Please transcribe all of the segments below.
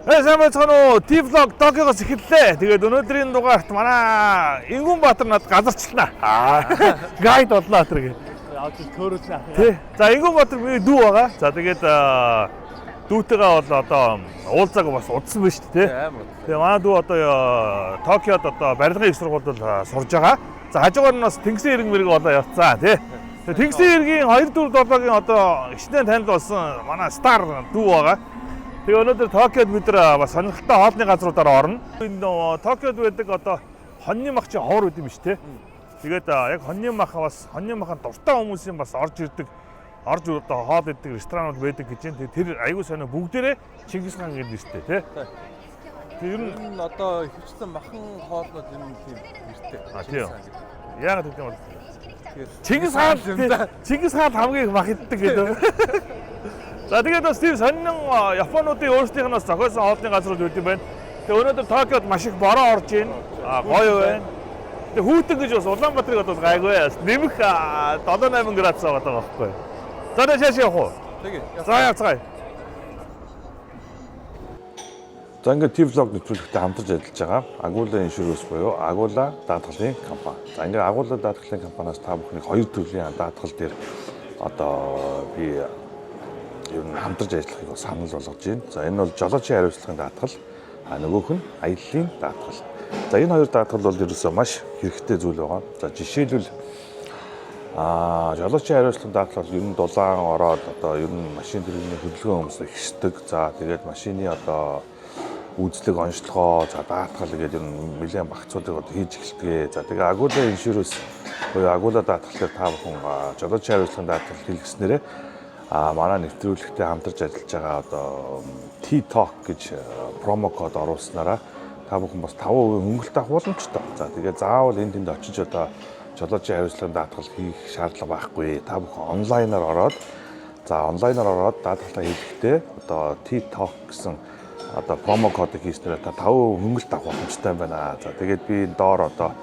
Сайн байцгаана уу? T-Vlog Tokyo-гоос эхэллээ. Тэгээд өнөөдрийн дугаарт манай Ингүнбаатар надад газарчлаа. Гайд боллоо тэр гээ. Төөрүүлсэн ах. Тий. За Ингүнбаатар миний дүү байгаа. За тэгээд дүүтэйгээ бол одоо уулзааг бас удсан байна шүү дээ. Тэгээ манай дүү одоо Токиод одоо барилгын их сургуульд сурж байгаа. За хажуугаар нь бас Тэнгисийн иргэн мэрэг болоо явцсан тий. Тэгээ Тэнгисийн иргэний 2-4 долоогийн одоо ичнээн танил болсон манай стар дүү байгаа. Тэгээ өнөөдөр Токиод бид нар бас сонирхолтой хоолны газруудаар орно. Энэ Токиод байдаг одоо хоньны мах чи ховор үт юм шүү дээ. Тэгээд яг хоньны мах бас хоньны маханд дуртай хүмүүсийн бас орж ирдэг, орж одоо хоол иддэг ресторанууд байдаг гэж байна. Тэр аягүй сонио бүгдээрээ Чингис хаан гэдэг нь шүү дээ, тий. Тэр ер нь одоо хөвчлэн махан хоолнууд юм тийм нэртэй. Тийм. Яагаад гэдэг юм бол Чингис хаан хамгийн мах иддэг гэдэг. За тэгээд бас тийм сонин Японуудын өөрсдийнх нь бас зохиосон хоолны газрууд үүд юм байна. Тэгээ өнөөдөр Токиод маш их бороо орж ийн. Гоё байна. Тэгээ хүүтэн гэж бас Улаанбаатарыг одоо гайгүй. Нэмэх 7-8 градус байгаа байхгүй. За тэгээд шааш явах уу? Тэгээ. За явцгаая. За ингээд T-Vlog нэвтрүүлэгтээ хамтарч ажиллаж байгаа Agula Insurance буюу Agula даатгалын компани. За ингээд Agula даатгалын компаниас та бүхнийг хоёр төрлийн даатгал дээр одоо би ер нь хамтарч ажиллахыг санал болгож байна. За энэ бол жолоочийн хариуцлагын даатгал, нөгөөх нь аяллаа даатгал. За энэ хоёр даатгал бол ерөөсөө маш хэрэгтэй зүйл байгаа. За жишээлбэл жолоочийн хариуцлагын даатгал бол ер нь дулаан ороод одоо ер нь машин төрлийн хөдөлгөөн өмс ихсдэг. За тэгээд машины одоо үйлчлэг онцлогоо за даатгал гэдэг ер нь нэлээд багцуудыг одоо хийж эхэлдэг. За тэгээд Agula Insurance буюу Agula даатгалаар та бүхэн жолоочийн хариуцлагын даатгал хэлгэснээрээ манай нэвтрүүлэгтээ хамтарч ажиллаж байгаа одоо T-Talk гэж промо код оруулснараа та бүхэн бас 5% хөнгөлт авах боломжтой. За тэгээд заавал энэ тэнд очиж одоо жолоочийн хариуцлагын даатгал хийх шаардлага байхгүй. Та бүхэн онлайнаар ороод даатгалаа хийхдээ одоо T-Talk гэсэн одоо промо кодыг хийснээр та 5% хөнгөлт авах боломжтой юм байна. За тэгээд би доор одоо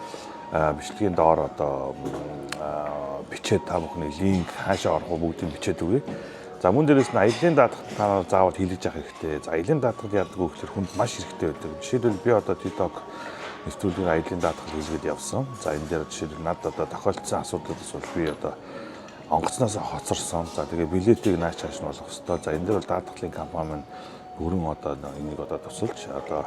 бичлэгийн доор одоо бичээд та бүхний линк хаашаа орох вэ бүгдийг бичээд өгье. За мөн дээрээс нь аяллаа даатгалт та заавал хийлгэж явах хэрэгтэй. За аяллаа даатгал яадаг вэ гэхээр хүнд маш хэрэгтэй байдаг. Жишээлбэл би одоо TikTok нэвтрүүлгийн аяллаа даатгал хийлгээд явсан. За энэ дээр жишээлбэл надад одоо тохиолдсон асуудлуудаас бол би одоо онгоцноос хоцорсон. За тэгээ билетийг нааш хааш нь болгох хэрэгтэй. За энэ дээр бол даатгалын компани маань бүрэн одоо энийг одоо тусалж одоо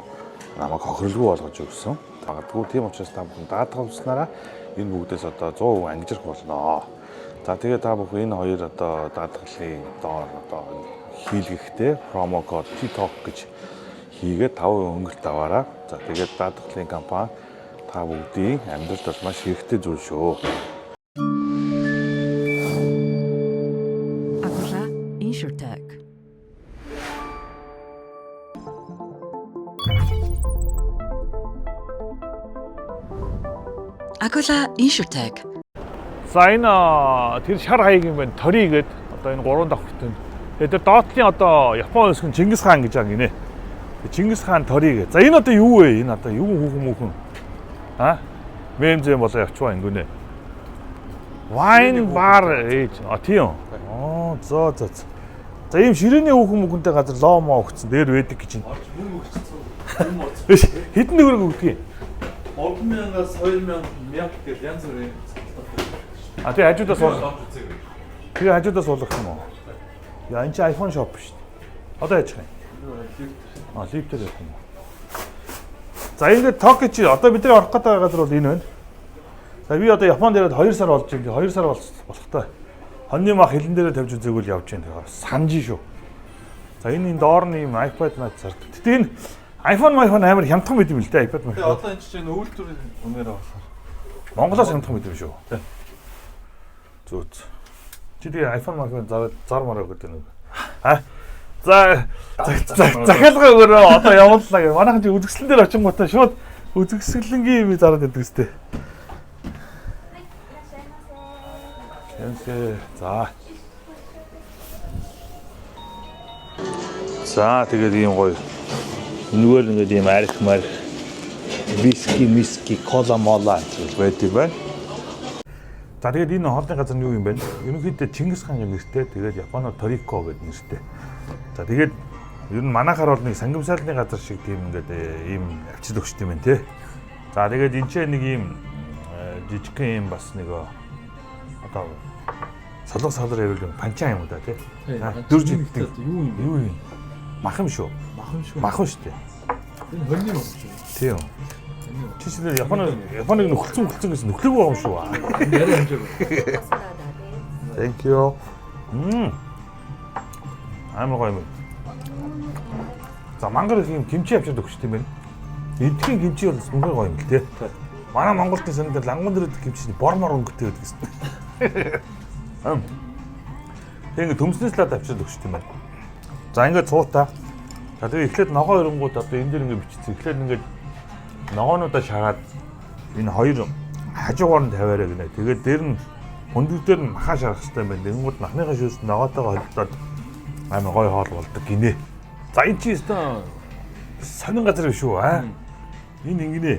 намайг хохирлгүй болгож өгсөн. Магадгүй тийм учраас та бүхэн даатгалснараа энэ бүгдээс одоо 100% ангижрах болно. За тэгээд та бүхэн энэ хоёр одоо даатгалын доор одоо хийлгэхдээ промо код T-Talk гэж хийгээд 5% хөнгөлт аваарай. За тэгээд даатгалын компани та бүгдийн амьдралд бол маш хэрэгтэй зүйл шүү. Agula Insurtech. Agula Insurtech. За энэ тэр шар хаяг юм байна. Тори гээд одоо энэ 3 дахь бүтэн. Тэгээд тэр доотлын одоо Япон улсын Чингис хаан гэж байгаа гинэ. Чингис хаан тори гээ. За энэ одоо юу вэ? Энэ одоо юу хүүхэн? Мемзэм болоо явчихваа ингэнэ. Wine bar ээж. Тийм. За. За ийм ширээний хүүхэнтэй газар ломо өгсөн. Дээр байдаг гэж байна. Хэдэн төгрөг өгдөг юм? 3,000-аас 2,000 гэх янз бүрийн. Тэгээ хажуудаас суулгах. Тэгээ хажуудаас суулгах юм уу? Яа энэ чи iPhone shop шүү дээ. Одоо яаж хаа? Лифтээр явах юм уу? За ингээд Токио чи одоо бидний орох гэдэг газар бол энэ байна. За би одоо Японд ирээд 2 сар болж байна. 2 сар болохтой. Хоньны мах хилэн дээрээ тавьж үзээгүүл явж байна. Санжи шүү. За энэ доор нь юм iPad мат зард. Гэтэ энэ iPhone амар хямдхан байд юм л дээ iPad мат. Тэгээ одоо энэ чинь үйлдвэрийн үнээр авахаар. Монголоос хямдхан байд юм шүү. Зүт. Чи тэгээ iPhone зар мараа гэдэг нэг. За захиалга өгөөрэй одоо явууллаа гэ. Манайхан чи үзэсгэлэн дээр очингуудаа шууд үзэсгэлэнгийн юм зараад байдаг үстэй. За тэгээд ийм гоё. Энэгээр ингээд ийм арх виски, кола мола гэж байдаг байна. За тэгээд энэ хоолны газар нь юу юм бэ? Ерөнхийдөө Чингис хаан нэртэй, тэгээд Японоор Торико гэдэг нэртэй. За тэгээд Ер нь манайхаар бол нэг сангимсайлны газар шиг тийм ингээд ийм авчид өгч тийм ээ те. За тэгээд энэ ч нэг ийм жижигхэн ийм бас нэг одоо солон салар ярил панчаа юм да те. Дөрж иддэг. Юу юм? Мах юм шүү. Мах шүү дээ. Энэ хоньны мах шүү. Тийм. Чи ч Японыг нөхөлцөн гэсэн нөхлөг байгаа юм шүү. Яриа амжаагүй. Thank you. Амар гоё юм. За мангар их юм кимчи авчирд өгч тийм байна. Эдгээр кимчи бол мөнгө гоё юм л те. Манай Монголын сонд ланган дээр кимчи бормор өнгөтэй байдаг гэсэн. Тэгээ төмснөөс л авчирд өгч тийм байна. За ингээд цуутаа. За тэгээ эхлээд ногоо ирэнгууд одоо энэ дээр ингээд бичсэн. Эхлээд ингээд ногоонуудаа шараад энэ хоёр хажуугаар нь тавиараа гинэ. Тэгээд дээр нь хүндэг дээр нь махаа шарах хэрэгтэй юм байна. Тэнгууд махныхаа шүүс ногоотойгоо холбоод амар гоё хоол болдог гинэ. За энэ чи өстө сонин газар шүү аа. Энэ ингэнэ.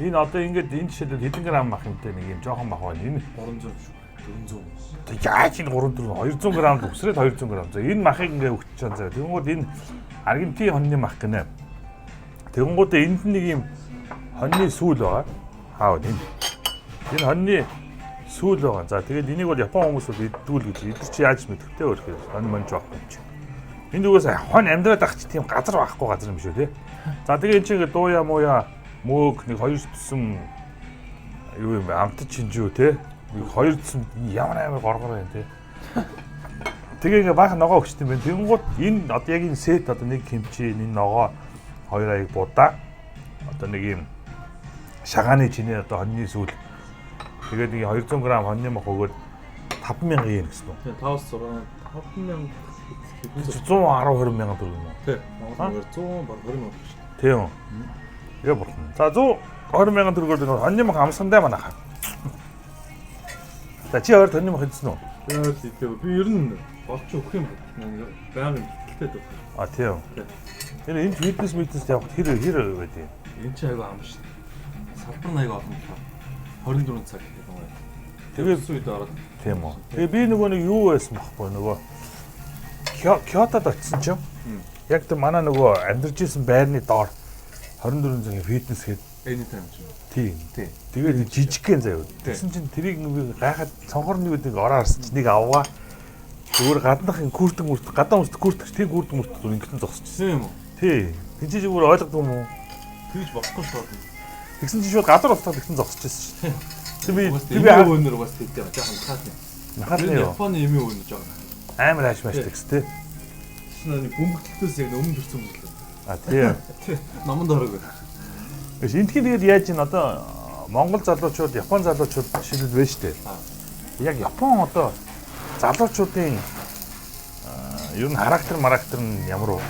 Энэ одоо ингээд энэ жишээлбэл хэдэн грамм мах юмтай нэг юм жоохон мах байна. Энэ 300 шүү. 400. Тэг яаж энэ 300 200 грамм өсрээд 200 грамм. За энэ махыг ингээд өгч чана заа. Тэнгууд энэ Аргентин хоньны мах гинэ. Тэнгууд энд нэг юм хоньны сүүл байгаа. Хаа энэ. Энэ хоньны сүүл байгаа. За тэгээд энийг бол Япон хүмүүс бол иддгүүл гэж. Эдгэр чи яаж мэдвэхтэй өөрхөө хонь монж байхгүй юм чи. Энд үгээс хонь амьдраад ах чи тийм газар байхгүй газар юм шүү те. За тэгээд энэ чи ингээд дууя мууя мөөг нэг хоёр төсөм юу юм бэ? Амтд чинжүү те. Нэг хоёр төсөм ямар амар горгор байна те. Тэгээ ингээд баахан ногоо өгчт юм байна. Тэнгууд энэ одоо яг энэ сет одоо нэг кимчи энэ ногоо хоёр аяг будаа одоо нэг юм шагааны чинээ одоо хоньны сүүл тэгээд нэг 200 г хоньны мах өгөөд 50000 yen гэсэн үү? Тэгээ 5-6 5000 110 20 төгрөг юм уу? Тий. Монгол 100 баг 20 мянга шүү. Тийм. Яг бурхан. За 120 төгрөгөөр нэг хоньны мах амсгандаа манайхаа. За чи хоёр хоньны мах идсэн үү? Тэгээ би ер нь болж өгөх юм байна. Баян ихтэй дөө. А тийм. Энэ фитнес явах хэр байд юм? Энэ ч айгүй ам шүү. Салбар 80 олон болохоор 24 цаг гэх юм байна. Тэгээд сүйд ороод тийм үү. Тэгээ би нөгөө нэг юу байсан бахгүй нөгөө Кёотод очсон ч юм. Яг тэр манай нөгөө амьдарч исэн байрны доор 24 цагийн фитнес гээд anytime ч юм. тийм. Тийм. Тэгээд жижигхэн заяа. Тэгсэн чинь тэрийг нэг гайхаад цонхорны үдэг ороо харсан чинь нэг авгаа. Зүгээр гаднахын күртэн гадаа өмсдөг күртэг тийм күртэн мөртөд ингэсэн зогсчихсон Тийм үү? тий. Тинч зүгээр ойлгохгүй юм уу? Тэгж болохгүй шүү. Тэгсэн чинь шууд газар устгаад тэгсэн зогсчихсон шүү. Би өнөр бас тэгдэг жоохон хаад юм. Нахаад юу? Японы эмийн өнөр жоохон. Амар хааш маш тэгс тий. Шинэ бөмбөгтөлтөөс яг өмнө төрсөн юм л. А тий. Номонд орог. Эс энтхийн тэгээд яаж ин одоо Монгол залуучууд, Япон залуучууд шилэл байна шүү дээ. Яг Япон одоо залуучуудын ер нь характер нь ямар вэ?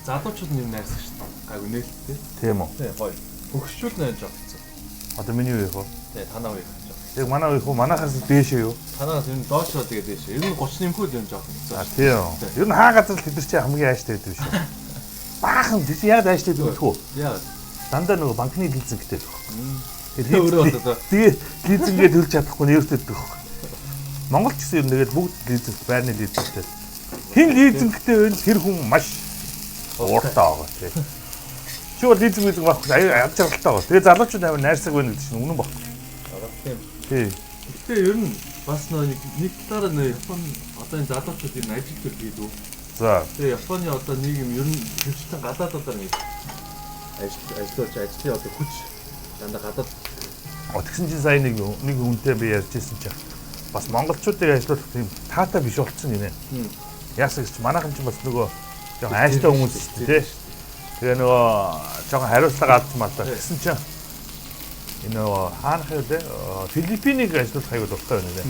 Залуучууд нь найрсаг шүү дээ. Гайгүй нээлттэй. Тийм үү? Тий, гоё. Хөгшчүүд найж авчихсан. Одоо миний үеих үү? Тий, танаа үеих гэж. Яг манай үеих үү? Манайхаас дээшээ юу? Танаас энэ доошоо тэгээд дээш. Ер нь 30 нэмхүүд юм жоох хэцүү. А тийм. Ер нь хаа газар л тэд нар чи хамгийн ааштай байдаг шүү. Баахан тэд яг ааштай байдаг үү? Яа. Дандаа нөгөө банкны лизингтэй байх. Тэгээ өөрөө одоо тэгээ лизингээ төлж чадахгүй нэртэй байдаг. Монгол ч гэсэн ер нь тэгээд бүгд лизинг байрны лизингтэй. Хин лизингтэй вэ? Тэр хүн маш ууртай байгаа тийм. Чи бол лизинг байхгүй аяд жаргалтай байгаа. Тэгээ залуучууд амар найрсаг байна гэдэг чинь үнэн баг. тийм. Тий. Гэтэ ер нь бас нэг талаараа Япон одоо энэ залуучуудын ажил төр хийдүү. За. Тэгээ Японы одоо нийгэм ер нь хөвчтөн гадаадаар нэг ажиллаж ажлын одоо хүч дандаа гадаад. Тэгсэн чинь сая нэг үнтэй би ярьж ирсэн чинь бас монголчуудыг ажиллуулах тийм таатай биш болцсон юм ээ. Яасаг ч манайхан ч бас нөгөө жоохон ааштай хүмүүс шүү дээ. Тэгээ нөгөө жоохон хариуцлага авч мартаа. Тэгсэн чинь энэ нөгөө хаанах юм бэ? Филиппинийг ажиллуулах аягүй дуртай байна лээ.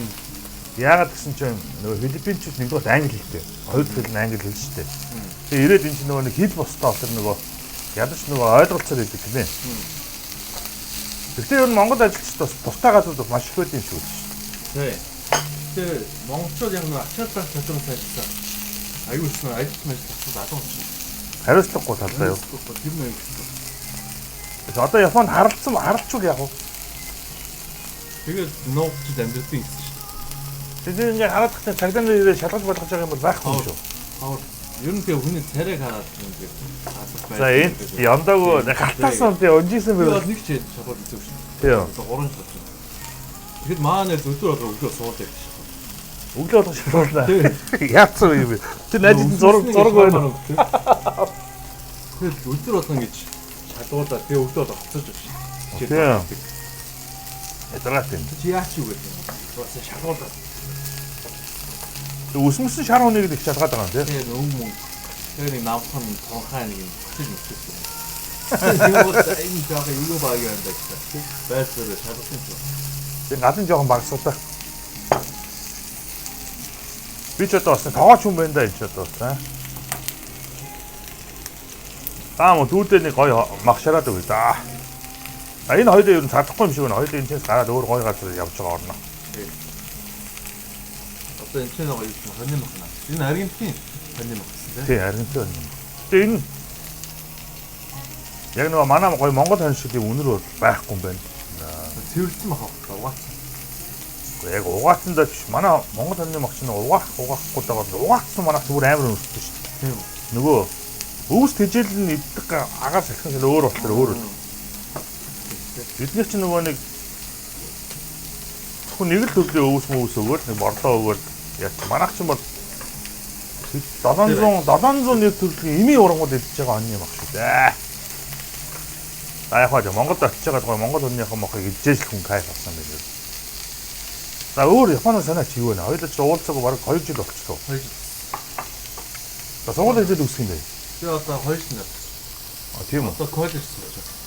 Яагаад гэсэн чинь нөгөө филиппинчууд нэгдүгээр англи хэлтэй. Хоёрдугаар нь англи хэл шүү дээ. Тэгээ ирээд энэ чинь нөгөө нэг хэл босдоо тэр нөгөө ядаж нөгөө ойлголцоор идэг гинэ. Гэхдээ ер нь Монгол ажилчид бас тустай газрууд маш их байд юм шиг байна. Тий. Тэгээ монголчууд яг нэг ачаалтаа чадвар сайжсан. Аюулсан ажил мэдлэгчүүд алуун шүү. Хариуцлагагүй талдаа юу? Тэр нэг шүү. Одоо Японд харалцвал яг уу. Тэгээд нуугчд амьдралын гэсэн шүү. Тэгээд ингээд хараад тахтай цагдаа нэрээ шалгаж болгож байгаа юм бол байхгүй юм шүү. Хавар Ер нь тэгээ хүний царайг хараад ингэ алах байх. За энд яндаагүй галтаасан тий унжижсэн Би байх. бол нэг ч шалгууд үзээгүй шүү. Тийм. Гурван жил болсон. Тэгэхэд маань өдөр болоо өглөө суулдаг гэж. Өглөө болго шалгууллаа. Тийм. Яатсан юм бэ? Тэр найзын зураг байна. Тэгэл өдөр болго ингэж шалгуулаад тэгээ өглөө болго хоцорч өгч. Тийм. Эдрат юм. Чи яач юу гэдэг юм. Бас шалгуулаад. Үсмэсэн шар хүнийг л их шалгаад байгаа юм тий. Тэгээ өмнө тэгээ нэг намхан тонхай нэг юм хөтөл мөссөн. Тэгээ бол энэ жаахан юу баг юм даа гэсэн. Байцаар шалгуулсан юм. Тэг гадын жоохон багсуудаа. Би ч одоо бас тоогооч юм байна да энэ ч одоо тий. Таамаа дүүдээ нэг гоё мах шараад өгье да. А энэ хоёулаа ер нь цадахгүй юм шиг байна. Хоёулаа энэ ч гараад өөр гоё газар явж байгаа орно. Одоо энэ ч нэг юу юм хоньны махна. Энэ Аргентин хоньны мах гэсэн Тий, Аргентин. Тэгээ энэ яг нөгөө манай гоё Монгол хонь шиг юм үнэр бол байхгүй юм байна. тийм. Цэвэрлсэн мах авах угаацсан. Гэхдээ яг угаацсан даа биш. Манай Монгол хоньны мах чинь угаахгүй дагаад угаацсан манайх зүгээр амар өнөртсөн шүү дээ. Тийм. Нөгөө өвс тэжээл нь иддэг агаас ахин л өөр болтор өөр. Бидний чинь нөгөө нэг нэг л төрлийн өвс мөвс өгөөл нэг борлоо өгөөл яг манайх чинь бол 700 төрлийн эми урангууд идж байгаа хоньны мах шүү дээ. За яг хаа Монголд очиж байгаа гоо Монгол хоньныхоо махыг идэж л хүн кайф авсан байх. За өөр Японоос санаач юу вэ? Хоёулаа ч уулзаагүй бараг 2 жил болчихлоо. 2 жил. За сургууль хэлээд үсэх юм бэ? Би одоо 2 жил. Тийм үү. Одоо коллеж сурч байна.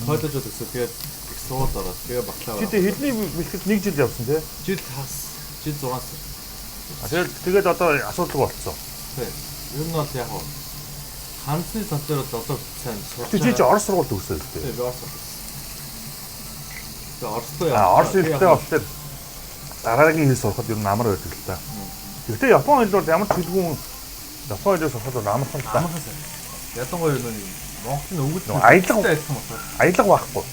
Коллежод өсөв тэгээд их сууд ороод тэгээ бакалавр. Чи хэдний бэлтгэл 1 жил явсан тий? Жил хас. Жил 6 сар. Тэгээд одоо асуудал болцсон. Тийм. Ер нь бол яг хандсны тал дээр бол одоо сайн сурч Чи чи Орос сургуульд төгсөөд тий. Тийм, Орос. Тэгээ Оростой Орос хэлтэй болтой дараагийн хэл сурахад ер нь амар байдаг л та. Гэхдээ Япон хэл бол ямар ч хэлгүй Япон хэлээр сурахад бол амархан л та. Ялангуяа юу нэг Монголын өвгөл Аялга байхгүй.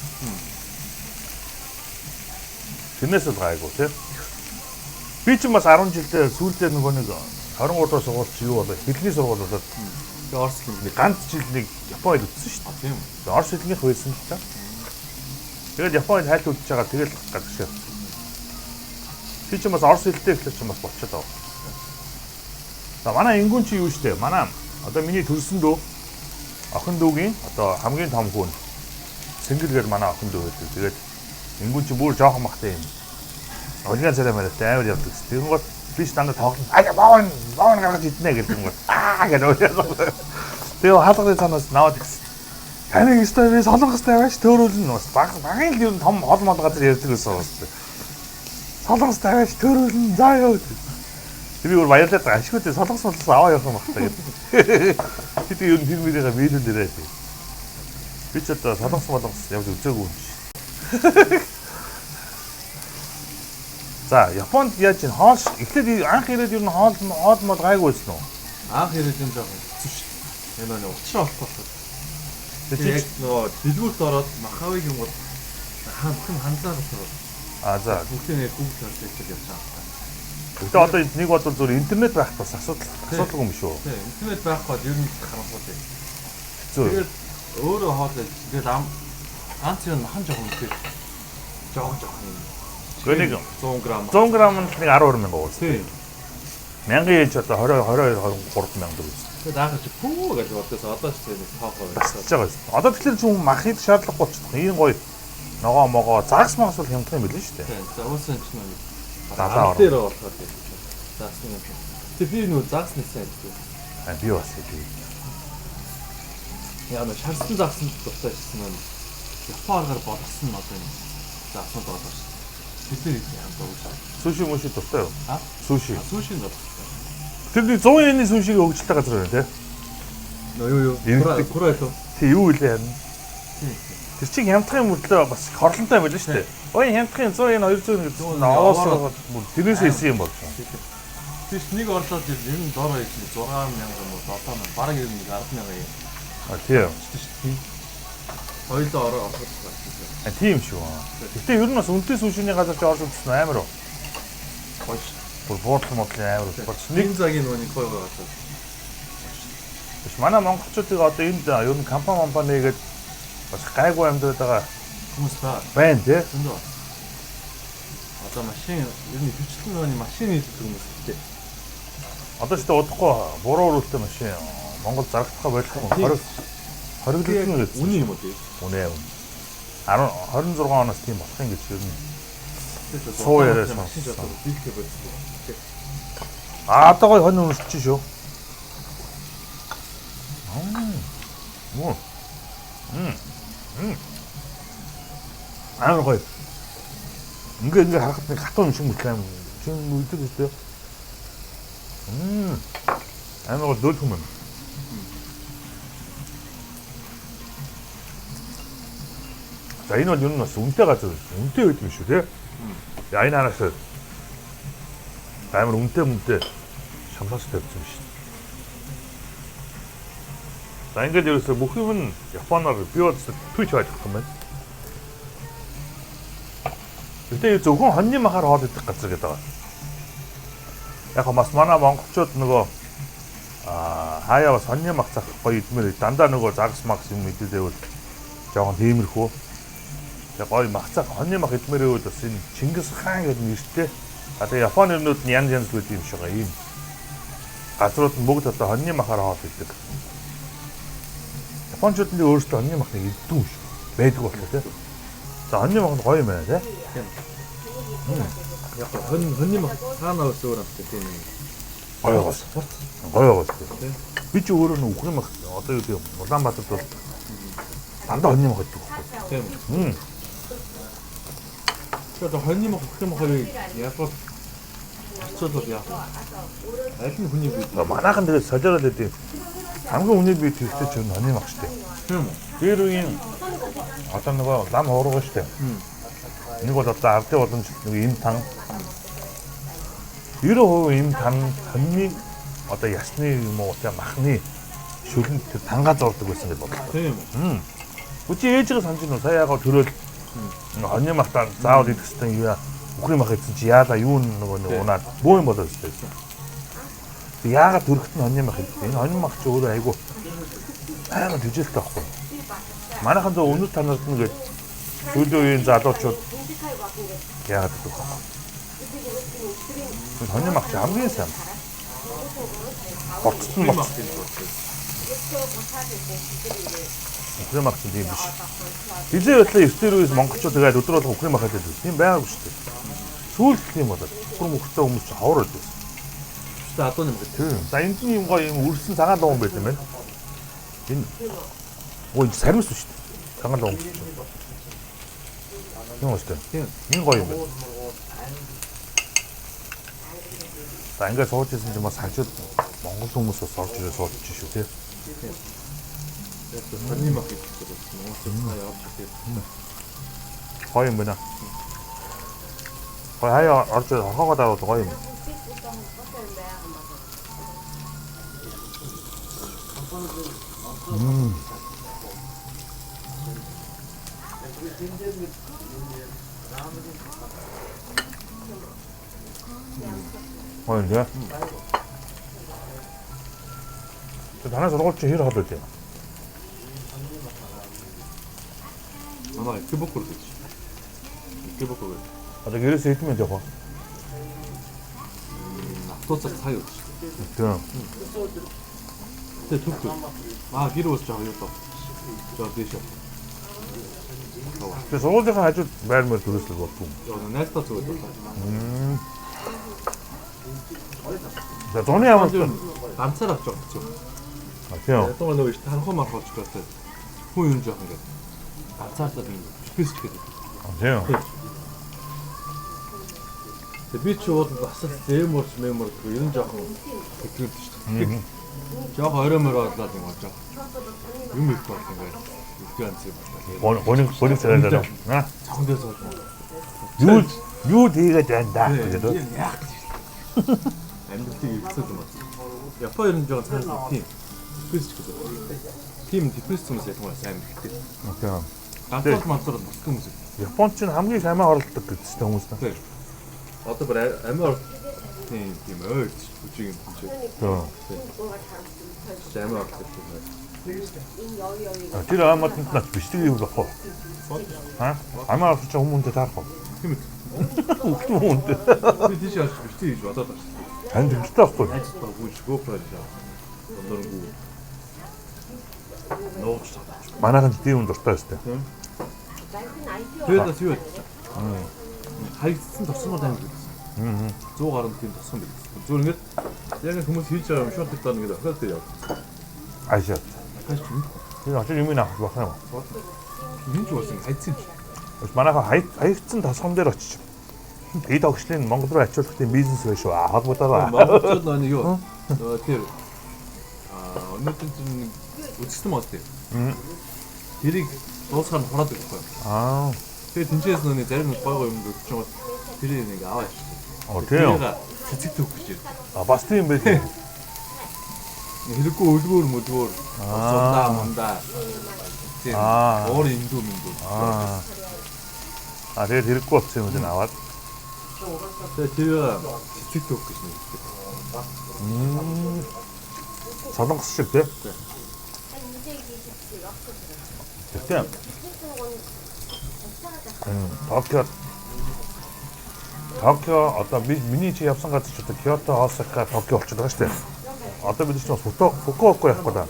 Тэрнээс л гайгүй тий. Би ч бас 10 жилдээ сүүлдээ нөгөө нэг 23 дугаар сургууль чи юу болоо хэлний сургууль болоод тэгээ Орос хэл ганц жил нэг Япон хэл үзсэн шүү дээ. тийм. Орос хэлнийх байсан л та. Тэгээд Япон хэл хайлт үзэж байгаа тэгэл гадаг шиг. Чи ч бас Орос хэлтэй ихлэх ч бас болчиход байгаа. За манай ингүүн чи юу штэ? Манай одоо миний төрсөн дөө охин дүүгийн одоо хамгийн том хүн Сэнгэргээр манай охин дүү байдаг. Тэгээд ингүүн чи бүр жоохон махтай юм. Олиган царай мэрэгтэй амар явдаг. Тэгэн гол биш дандаа тоглоно. Боон гаргаж иднэ гэдэг юм бол гэдэг. Тэгээ хаалганы цаанаас наваад ирсэн. Таны өстой би солонгостой байж төөрүүлнэ бас багын л юм том хол мол газар ярьдаг гэсэн юм байна. Солонгостой байж төөрүүлнэ заа ёо. Би өөр баярлаад байгаа. Ашигтай солонгос болоос аваа явах юм байна гэдэг. Хэдий юу тэр мөрийгээ биелүүлээрэй. Би ч одоо солонгос явж үзээгүй юм чи. За, Японд яаж ин хоол эхлээд анх ирээд юу н хоол мод гайгүй байсан уу? Анх ирээд юм жаахан хэцүү шүү дээ. Энэ нэг уучраа болохгүй. Тэгээ яг нөгөө дэлгүүрт ороод махавыг юм бол хамхан хандлаа болоо. За. Бүгдээ нэг Google Translate явж байгаа. Гэхдээ одоо нэг бол зөв интернет байх бас асуудалгүй юм шүү. Тийм, интернет байх бол ер нь харамсалтай. Зөв. Тэгээд өөрөө хоолой тэгээд ганц юм махан жоохон үгүй. Жоохон юм. Гэнэг 100 г. 100 г нь нэг 12 мянга уус. Тийм. Мянган ээж одоо 23 мянга төгс. Тэгээд анх чи пүү гэж бодсоо одоо ч тийм тоохоо Басж байгаа юм. Одоо тэгэхээр зөв махыг шаардлагагүй болчихсон. Ийм гоё ногоо могоо загас магас бол хямдхан юм билээ шүү дээ. Тийм. За уусан ч нэг Далаа дээр болохоор тийм. Заасан юм. Тэгээд би нөө загсны сайн гэдэг. Би бас тийм. Яг нэг шарсан загсан дуртай гэсэн юм. Япон аргаар болгосон одоо юм. Загсан болоо шүү. Бид нэр хамт уусаа. Суши муши дуртай юу? Суши. Сушин доо. Тэр нэг 100 yen-ийн сушиг өгчлээ газар байна тий. Юу. Кура ito. Тий юу илээ харин. Тийм. Тэр чинь хямдхан мөрлөө бас хорлонтой байлаа шүү дээ. Ой хямдхан 100 yen 200 гэсэн аваасаа бүр тэрнээс исэн юм болсон. Тийш нэг орлоод ер нь доороо их 60000 юм уу 7000 бараг ер нь 100000 юм. Тийм. Тийм. Хоёулаа ороод байна. Тийм шүү. Гэтэ ер нь бас үнэтэй сушины газар ч орж үзсэн амар уу. Хойш. Бүр буудлын модлын амар уу. Нэг цагийн нөгөө нэг гоё гоё болоо. Манай монголчуудыг одоо энд ер нь компани нэгээд бас гайгүй амьдраад байгаа Хүмүүс та байна тий. зөндөө. Одоо машин ер нь хөвчлэн машин хийдэг хүмүүс тий. Одоо ч тэ удахгүй буруу өрөлттэй машин Монгол зарагдахаа байлгүй 20 литр гэж. Үний юм уу тий? Үнэ. 26 оноос тийм болох юм гэж ер нь. Суу яриа машин жоо дийлхэ болчихсон. Одоо гой хонь уншиж шүү. Аа гой. Ингээ харахад нэг хатуу юм шиг мэтлээ. Чин үйдэг үстэй. Аа гой дөөлхөн юм. За энэ бол ер нь бас үнэтэй газар. Үнэтэй байдаг юм шүү тий. За энэ араас амар үнэтэй шамлаас тавьсан шүү. За ингээд ерөөсө бүх юм нь Японоор би бодсон Twitch хайх юм байна. Гэтэ зөвхөн хоньны махаар хоол идэх газар гэдэг байгаа. Яг бас манай монголчууд нөгөө хаяа бас хоньны мах цах гоё идмээр дандаа нөгөө загас макс юм идэвэл жоохон тиймэрхүү. Тэгээ гоё мах цах хоньны мах идмээр байвал бас энэ Чингис хаан гэдэг нэртэй. Тэгээ Японы юмнууд нь янз янз байдаг юм шиг байгаа юм. Газрууд нь бүгд одоо хоньны махаар хоол иддэг. Япончууд нь өөрсдөө хоньны махныг иддэг юм шүү. Байдаг болоо тий. За хоньны мах нь гоё юм байна тий. Яг хоньны мах цаанаа ус өөр амт тийм юм. Гоё гоос. Гоё гоос тий. Би ч өөрөө нэг үхрийн мах одоо юу гэдэг Улаанбаатарт бол дандаа хоньны мах иддэг байхгүй. Тийм. Тэгээд хоньны мах үхрийн махыг яг бол хацуулбал яах вэ? Аль нь хүний бие? Манайхан тэгээд солиорол гэдэг хамгийн үнэний бие тэгтэй ч хоньны мах штэ. Тийм үү? Тэр үеийн одоо нөгөө лам хуурга штэ. Нэг бол одоо ардын боломж нэг им тан 90% им тан хоньны одоо ясны юм уу тэ махны шүлэнд тэр тангаа зурдаг байсан гэж бодлоо. Тийм. Үчи ээжгээ санаж нь сая яагаад төрөөл хоньны махтаа заавал идэх гэсэн юм яа. Үхрийн мах идсэн чи яалаа юу нөгөө нэг унаад бөө юм болоод байсан. Тэг яагаад төрөхт нь хоньны мах идэх. Энэ хоньны мах чи өөрөө айгу амар төжилтэй байхгүй. Манайхан зөв өнөд танарт нь гээд сүүлийн үеийн залуучууд яагаад гэдэг вэ? Хоньны мах чи хамгийн сайн. Боцсон мах. Үхрийн мах чинь тийм биш. Хизээ байтлаа ертөнцийн үеэс монголчууд тэгээд өдөр болго үхрийн мах хэлээд байсан. Тийм байгаагүй шүү дээ. Сүүлд тийм болоод бүр мөхтэй хүмүүс чинь ховор байдаг. За адуу юм гэдэг. Тийм. За энд нь юм гоё юм үрсэн цагаан дуун байт юм байна. Энэ ой сармис шүү дээ. Цагаан дуун. Тийм үү? Тийм. Энэ гоё юм байна. За ингээд сууж ирсэн чинь бас хажууд монгол хүмүүс бас орж ирээ сууж шүү тий. Хоньны мах идэх гэдэг нь уусаа явж ирдэг. Гоё юм байна. Гоё хаяа орж орхоогоо даваад гоё юм. Гоё нэ. Танаас сургууль чи хэр хол үү? Манай кибокур гэж. Кибокур. Одоо гэрээс хэдэн минут явах вэ? Автобусаар цаа явж. Тийм. Тэгээ түвхүү. Гэр болж байгаа юу тоо. За дээш. Тэгээ сургуулийн хажууд байрмаар төрөслөг болтгүй. Найстаа зүгээр байна. За зуны ямар ганцаар авч байгаа гэж. Тийм. Одоо нөгөө их танхуу мархуулж байгаа. Хүн юм жоох ингээд. Ганцаар л юм. Физик гэдэг. Тийм. Тэгээ би ч бол бас зэмөрч мемор гэх юм жоохон хэтрүүлж шүү дээ. Жоохон ороймор бодлоо юм болж байгаа. Юм их бол ингээд үлдээ ганц юм байна. Гоник царайлаа. Цохон дээр сууж байна. Юу тийгээд байна да гэдэг. Яах гэж. Амьдралыг өвсөд юм байна. Япон ер нь жоохон цааш тийм. Депресс гэдэг. Тийм депресс хүмүүс яг маш сайн хэрэгтэй. Тийм. Ганцаар мантар босдог хүмүүс. Японч нь хамгийн сайн оролцдог гэсэн хүмүүс та. Одоо бүр амиа тийм ойр бүжиг юм чинь. Амар авдаг юм. Тэр амтнд над бичдэг юм баггүй. Аа? Амаа авч хүмүүнтэй таарах уу? Тийм үү. Хүмүүнтэй. Би тийш яаж бичдэг гэж бодоод байна. Ханд хэрэгтэй байхгүй. Хайцтай гүйж GoPro жаа. Өндөрнгүү. Нууц. Манайхан тийм юм дуртай өстэй. Тэгээд юу вэ? Хайцсан тосгонод амир гэсэн. 100 гаруй тийм тосгон байдаг. Зүгээр ингээд яг хүмүүс хийж байгаа юм шууд гэдэг ингээд охиол дээр явдаг. Айшаа. Хайч юм. Тэр очиж юм авах байх юм. Юу ч болсон хайцсан юм. Манайхан хаягдсан тосгон дээр очиж эд огшлын Монгол руу ачуулах тийм бизнес байх шүү. Холбоотойгоо. Монголчууд нэг юу? Тэр өнөөдөр чинь үзсэн мод тийм. Тэрийг дуусгаар нь хураад өгөхгүй. Тэгээд тэнцээс нэг зарим нэг гой юм өгч байгаа. Тэрийг нэг аваа явчихсан. Тийм. Цэцэг төвх гэж юм. Бас тийм байх. Хэрэггүй өлгөөр мөлгөөр. Сундаа мундаа. Тийм. Оор индүү миндүү. Тэгээд хэрэггүй болсон юм даа аваад. Тэгээд тэр цэцэг төвх гэж нэг. Солонгос шиг тийм. Тийм. Токио одоо миний чи явсан газар ч одоо Киото, Осака, Токио болчиход байгаа шүү дээ. Одоо бид ч бас Фукуока явах гэдэг.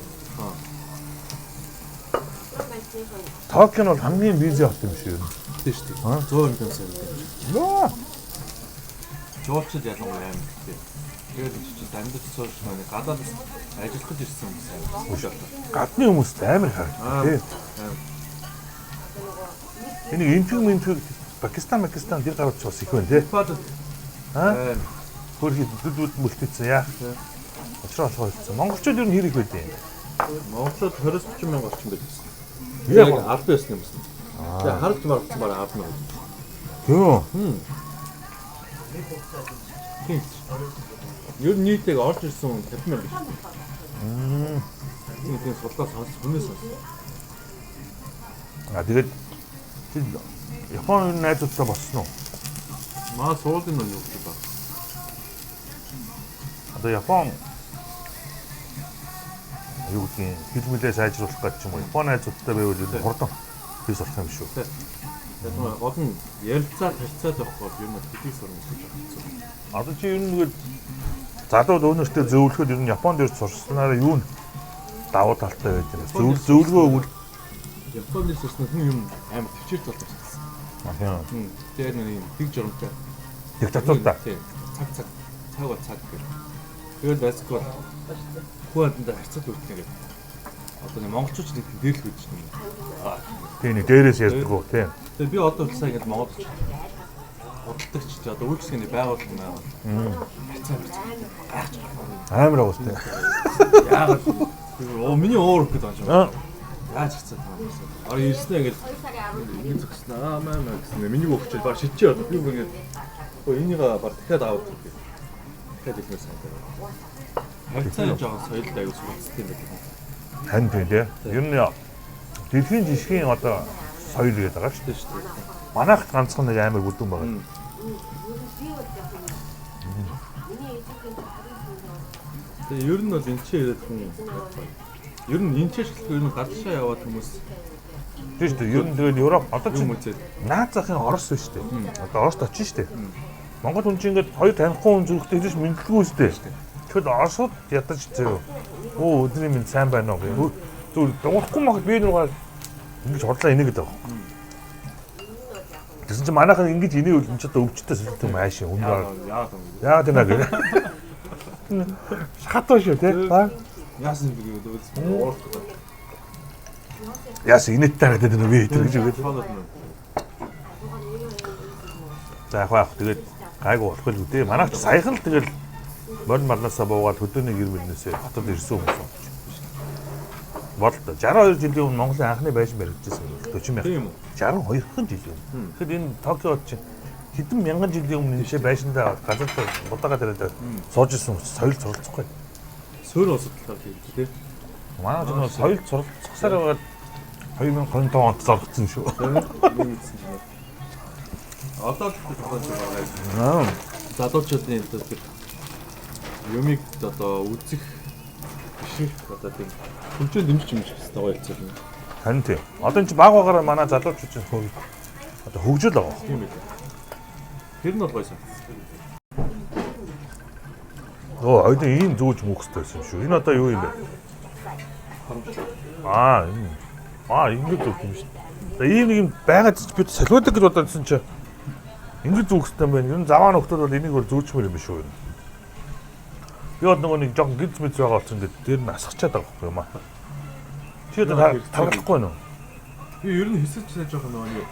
Токио нь бол хамгийн бизий хот юм шиг юм. Тийм шүү дээ. 100 million сая. Нөө. Жуулчд ялангуяа амар гэдэг. Тэгээд чи амьд цоож нэг гадаад ажиллах гэж ирсэн юм сайн. Гадны хүмүүс амар харагдав тийм. Энийг интервью Пакистан тэр гарч бас их байна тий. Хөрхи дүд мөлтөцсөн яах. Очроо болохоо хэлсэн. Монголчууд ер нь хэрэг байдیں۔ Монголчууд 20-30 мянга орчим байсан. Яг аль байсан юм бэ? Тэгээ харж маргацсан бараа 10 мянга. Юу? Тийм. Ер нь нийтэйг орж ирсэн 50 мянга шүү. Тийм судлаа сонс хүнээс. Тэгээд Японы найзуудтай болсон уу? Маа суулын нь юу гэж байна? Одоо Япон юу гэдгийг хэлмэлээ сайжруулах гэж юм уу? Японы найзуудтай байвал хурдан бис болох юм шүү. Тэгээд гол нь ярилцаад харьцаад явахгүй юм уу? Хэдий сурна гэж байна. Одоо чи ер нь нэг залууд өөрөөсөө зөвлөхөд ер нь Японд ирж сурснараа юу давуу талтай байж байна. Зөвлөгөө өгвөл Японд ирсэн хүн юм амар төвчээрт болчихсон. Тэр нэг тэг журамтай. Диктатуртай. Цаг гэх. Тэгээд байсгүй хүүхэдтэй харьцаад үлдэх гэдэг. Одоо нэг монголчууд нэг дээрлэх гэж юм. Тийм нэг дээрээс ярьдаг уу тийм. Тэгээд би одоо сая ингэж Монголч худалдагч чи одоо үйлчлэгээний байгууллага амар агуултай. Яагаад миний уур гэдэг юм. Яаж хэцүү таа. Ара ирснэ ингэж ингэ зөкснэ. Маа гэсэн. Миний өгчөөл баг шидчихээ одоо би ингэ энийг баг дахиад авах гэдэг. Дахиад ихнээс санагдав. Харьцаа жоохон соёлд аягүй суралцсан юм байна. Тань тийм. Ер нь дэлхийн жишгийн одоо соёл гэдэг байгаа шүү дээ. Манайх ганцхан нэг амар бүдүүн байгаа. Тэгээ ер нь бол энэ ч ирээд хүн ер нь энэ ч шилдэг ер нь гадаашаа яваад хүмүүс тийм шүү дээ. Ер нь тэгээд Европ одоо ч юм үзээд наад захын Орос биш шүү дээ. Одоо Орост очиж шүү дээ. Монгол хүн чинь ингээд хоёр танихгүй хүн зүрхтэй хэлж мэдлгүй шүү дээ. Тэгэхэд Оросод ядаж зөө. Өө өдрийн минь сайн байна уу гэх. Зүгээр дуурахгүй махад би нугаар ингэж худлаа инегээд байгаа. Тэгсэн чинь манайхан ингэж инеewэл энэ ч одоо өвчтөс үлдэх юм ааши өндөр. Яагаад юм бэ? Шахатаа шүү тий. яасан бэ гэдэг уурах. Яасан инээдтэй харагдаад байна би гэж үгээд. За яг тэгээд гайгүй болох л үдээ. Манайх ч саяхан л тэгэл морин марнаасаа буугаад хөдөөний гэр мөрнөөсөө хотод ирсэн хүмүүс. Болтой 62 жилийн өмнө Монголын анхны байшин баригдчихсан юм. 40 62 жилийн өмнө. Тэгэхэд энэ Токиод чинь хэдэн мянган жилийн өмнө энэ байшиндаа газар будаага тариад сууж ирсэн хүмүүс соёл суралцахгүй. Суур усад талаар тийм. Манай ч соёл суралцахсаар байгаа 2025 онд зоргоцсон шүү. Одоо л тохиолдож байгаа. Залуучуудын юмыг одоо үзэх биш одоо тийм хэмжээ дэмжиж юм шиг байгаа хэвчээ. Харин тийм. Одоо энэ баг багаараа манай залуучууд чинь одоо хөгжил байгаа. Тийм үү. Тэр нь бол гойсон. Оо, ойд ийм зүүж мөх хэвчээ юм шүү. Энэ одоо юу юм бэ? Ингэж зүг юм шүү. Тэгээ ийм нэг юм байгаад бид солиодог гэж бодоодсэн чи ингэж зүг хэвчээ юм байна. Ер нь заваа нөхдөд бол энийг бол зүүчмээр юм биш үү? Би одоо нөгөө нэг жоохон гинц мэд байгаа болсон ингээд дээр нь асгачаад байгаа байхгүй юм аа. Чи одоо таргалахгүй нь уу? Би ер нь хэсэж сайн жоохон нөгөө нэг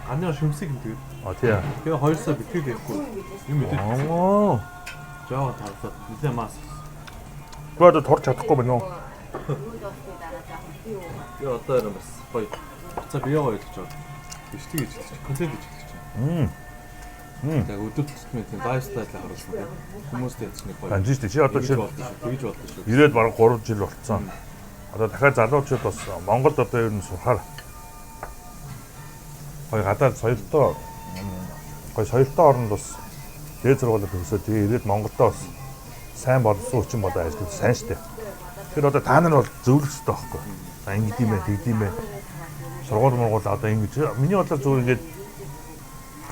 аны шүмсийг юм тэгээд. Тийм. Тэгээ 2 сар битгэл явахгүй юм мэдээ. Жаа таргалаад нэлээ мас. Би одоо торч чадахгүй байна уу? Би одоо юм бас гоё. Буцаа бие гоё гэж байна. Биш тэгэж контент гэж хэлж байна. Яг өдөр тутмын тийм лайфстайл харуулсан тийм хүмүүст ядсан нэг гоё. Ганж шүү. Чи одоо чи тэгж бодлоо шүү. ирээд бараг 3 жил болцсон. Одоо дахиад залуучууд бас Монголд одоо ер нь сурахаар гоё гадаад соёлтой гоё соёлтой оронд бас дээд сургуулиуд төгсөө тэгээ ирээд Монголдоо бас сайн болсон хүчин бодоо ажиллаж сайн штэ. Тэр одоо та нар бол зөвлөх хэрэгтэй байхгүй. За ингэд юм ээ, тэгд юм ээ. Сургууль мургуул одоо ингэж миний бодлоор зүгээр ингээд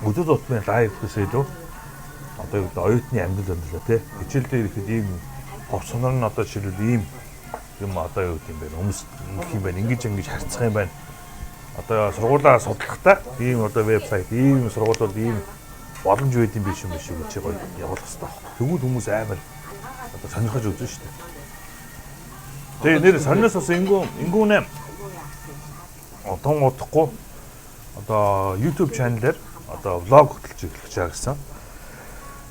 өдөр тутмын лайв гэсэн илүү одоо юу гэдэг оюутны амьдрал амьдралаа тий. Хичээл дээр ихэд ийм ховцонор нь одоо жишээлбэл ийм юм одоо юу гэдэг юм бэ? Өмс юм байна. Ингэж харьцах юм байна. Одоо сургуулаа судлахдаа ийм одоо вебсайт, ийм сургуулиуд ийм боломж байд юм биш юм биш үү гэж гоё явуулах хэрэгтэй байна. Тэгвэл хүмүүс амар одоо сонирхож үзэн шүү дээ. Тэгээ нэр сонирхос бас ингүүнэ тун удахгүй одоо YouTube channel-ээр одоо влог хөтлөж эхлэж байгаа гэсэн.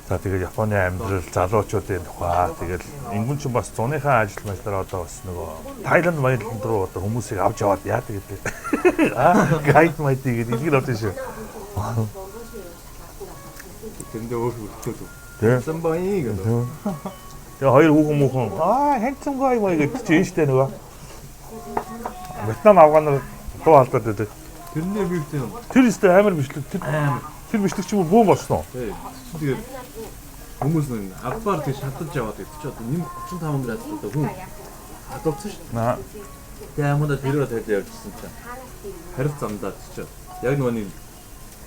За тэгээд Японы амьдрал, залуучуудын тухай тэгээд ингүүн ч бас зуныхаа ажил мэлээр одоо бас нөгөө Тайланд маяланд руу одоо хүмүүсийг авч яваад яадаг гэдэг. Гайд майдыг илгэр авдаг шүү. Тэндээ өөр хөлтөөд. Тэ. Самбай гэдэг. Тэгээ хоёр хүүхэн handsome guy маяг гэдэг чинь штэ нөгөө. Вьетнам афганаар дуу халдаад байдаг. Тэрнээ би тийм. Тэр өстө амар бичлэг тэр бичлэг чинь бүүн болсон. Тий. Тэгээд хүмүүс нэг авбаар тийш хатаж яваад гэдэг чи одоо 35 градус одоо хүн хадгалсан шүү дээ. Тэгээ амуудаа тэрөө тавьж явчихсан чинь харил замдаа чи яг нөгөө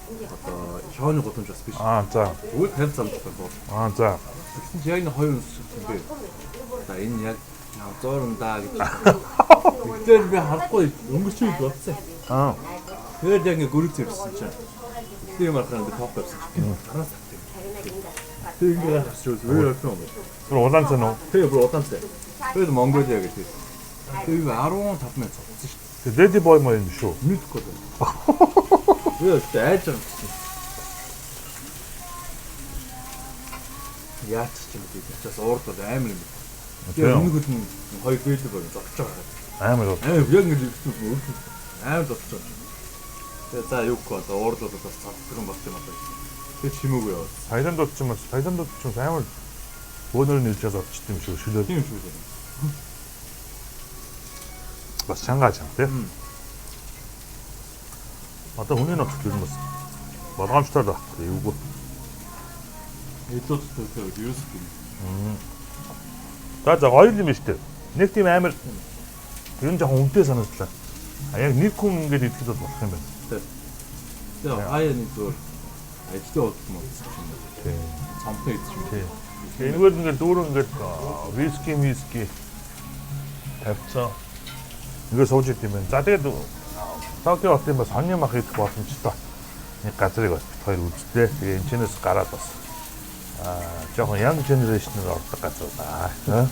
одоо шооны гудамж бас биш. За. Үгүй харил замдаа бол. За. Тэгсэн чи яг нэг хоёр үнс юм бэ. За энэ яг зуурандаа гэж. Тэгтээ би харахгүй өнгөрч үед бодсон. Тэгээд яг нэг гүрэг зэрсэн чинь. Тийм ахраа би топ байсан чинь. Араас татдаг. Тэг ингээ хасчул өөр юм бэ. Тэр улаан цан уу? Тэгээ бүр удаантай. Тэгээд Монголиа гэдэг. Тэгээ 15 мянга цогцсон шүү дээ. Тэр Lady Boy маяг юм шүү. Мэдхгүй байна. Яа, айж байгаа юм. Яач ч юм бэ. Чаас уурдаад амар юм. Тэгээ өмнөхөд нь хоёр бэлэг байна. Зогсож байгаа. Амар. Яг ингэ өөртөө амар зогсож байгаа. Тэгээ за юу гоо одоо уурдаад бас цогцсон юм болчих юм байна. Тэгээ чимээгүй яваа. Тайландд ч юм амар өөнөр нь илжээс орчт юм шүү. Шүлөө. Тийм шүү дээ. Бас чангааж юм тий. Одоо хүний нөхцөл ер нь бас болгоомжтой байхгүй юу? Эдүүд төсөө юус гин. За гоё юм шүү дээ. Нэг тийм амар ер нь жоохон үнэтэй санагдлаа. Яг нэг хүн ингэж идэхэд бол болох юм байна. Тэгээ хаяа нэг зөөр ажлын удаа мөн тий. цамтай идчих юм. Тий. Энэгээр ингээд дүүрэн ингээд виски тавьцсан. Ингээд сууж идэм байна. За тэгээд Токио хотын бас сонин мах идэх боломжтой нэг газрыг бас хоёр үзлээ. Тэгээ энэ чэнэс гараад бас жоохон young generation-ээр ордог газар байна.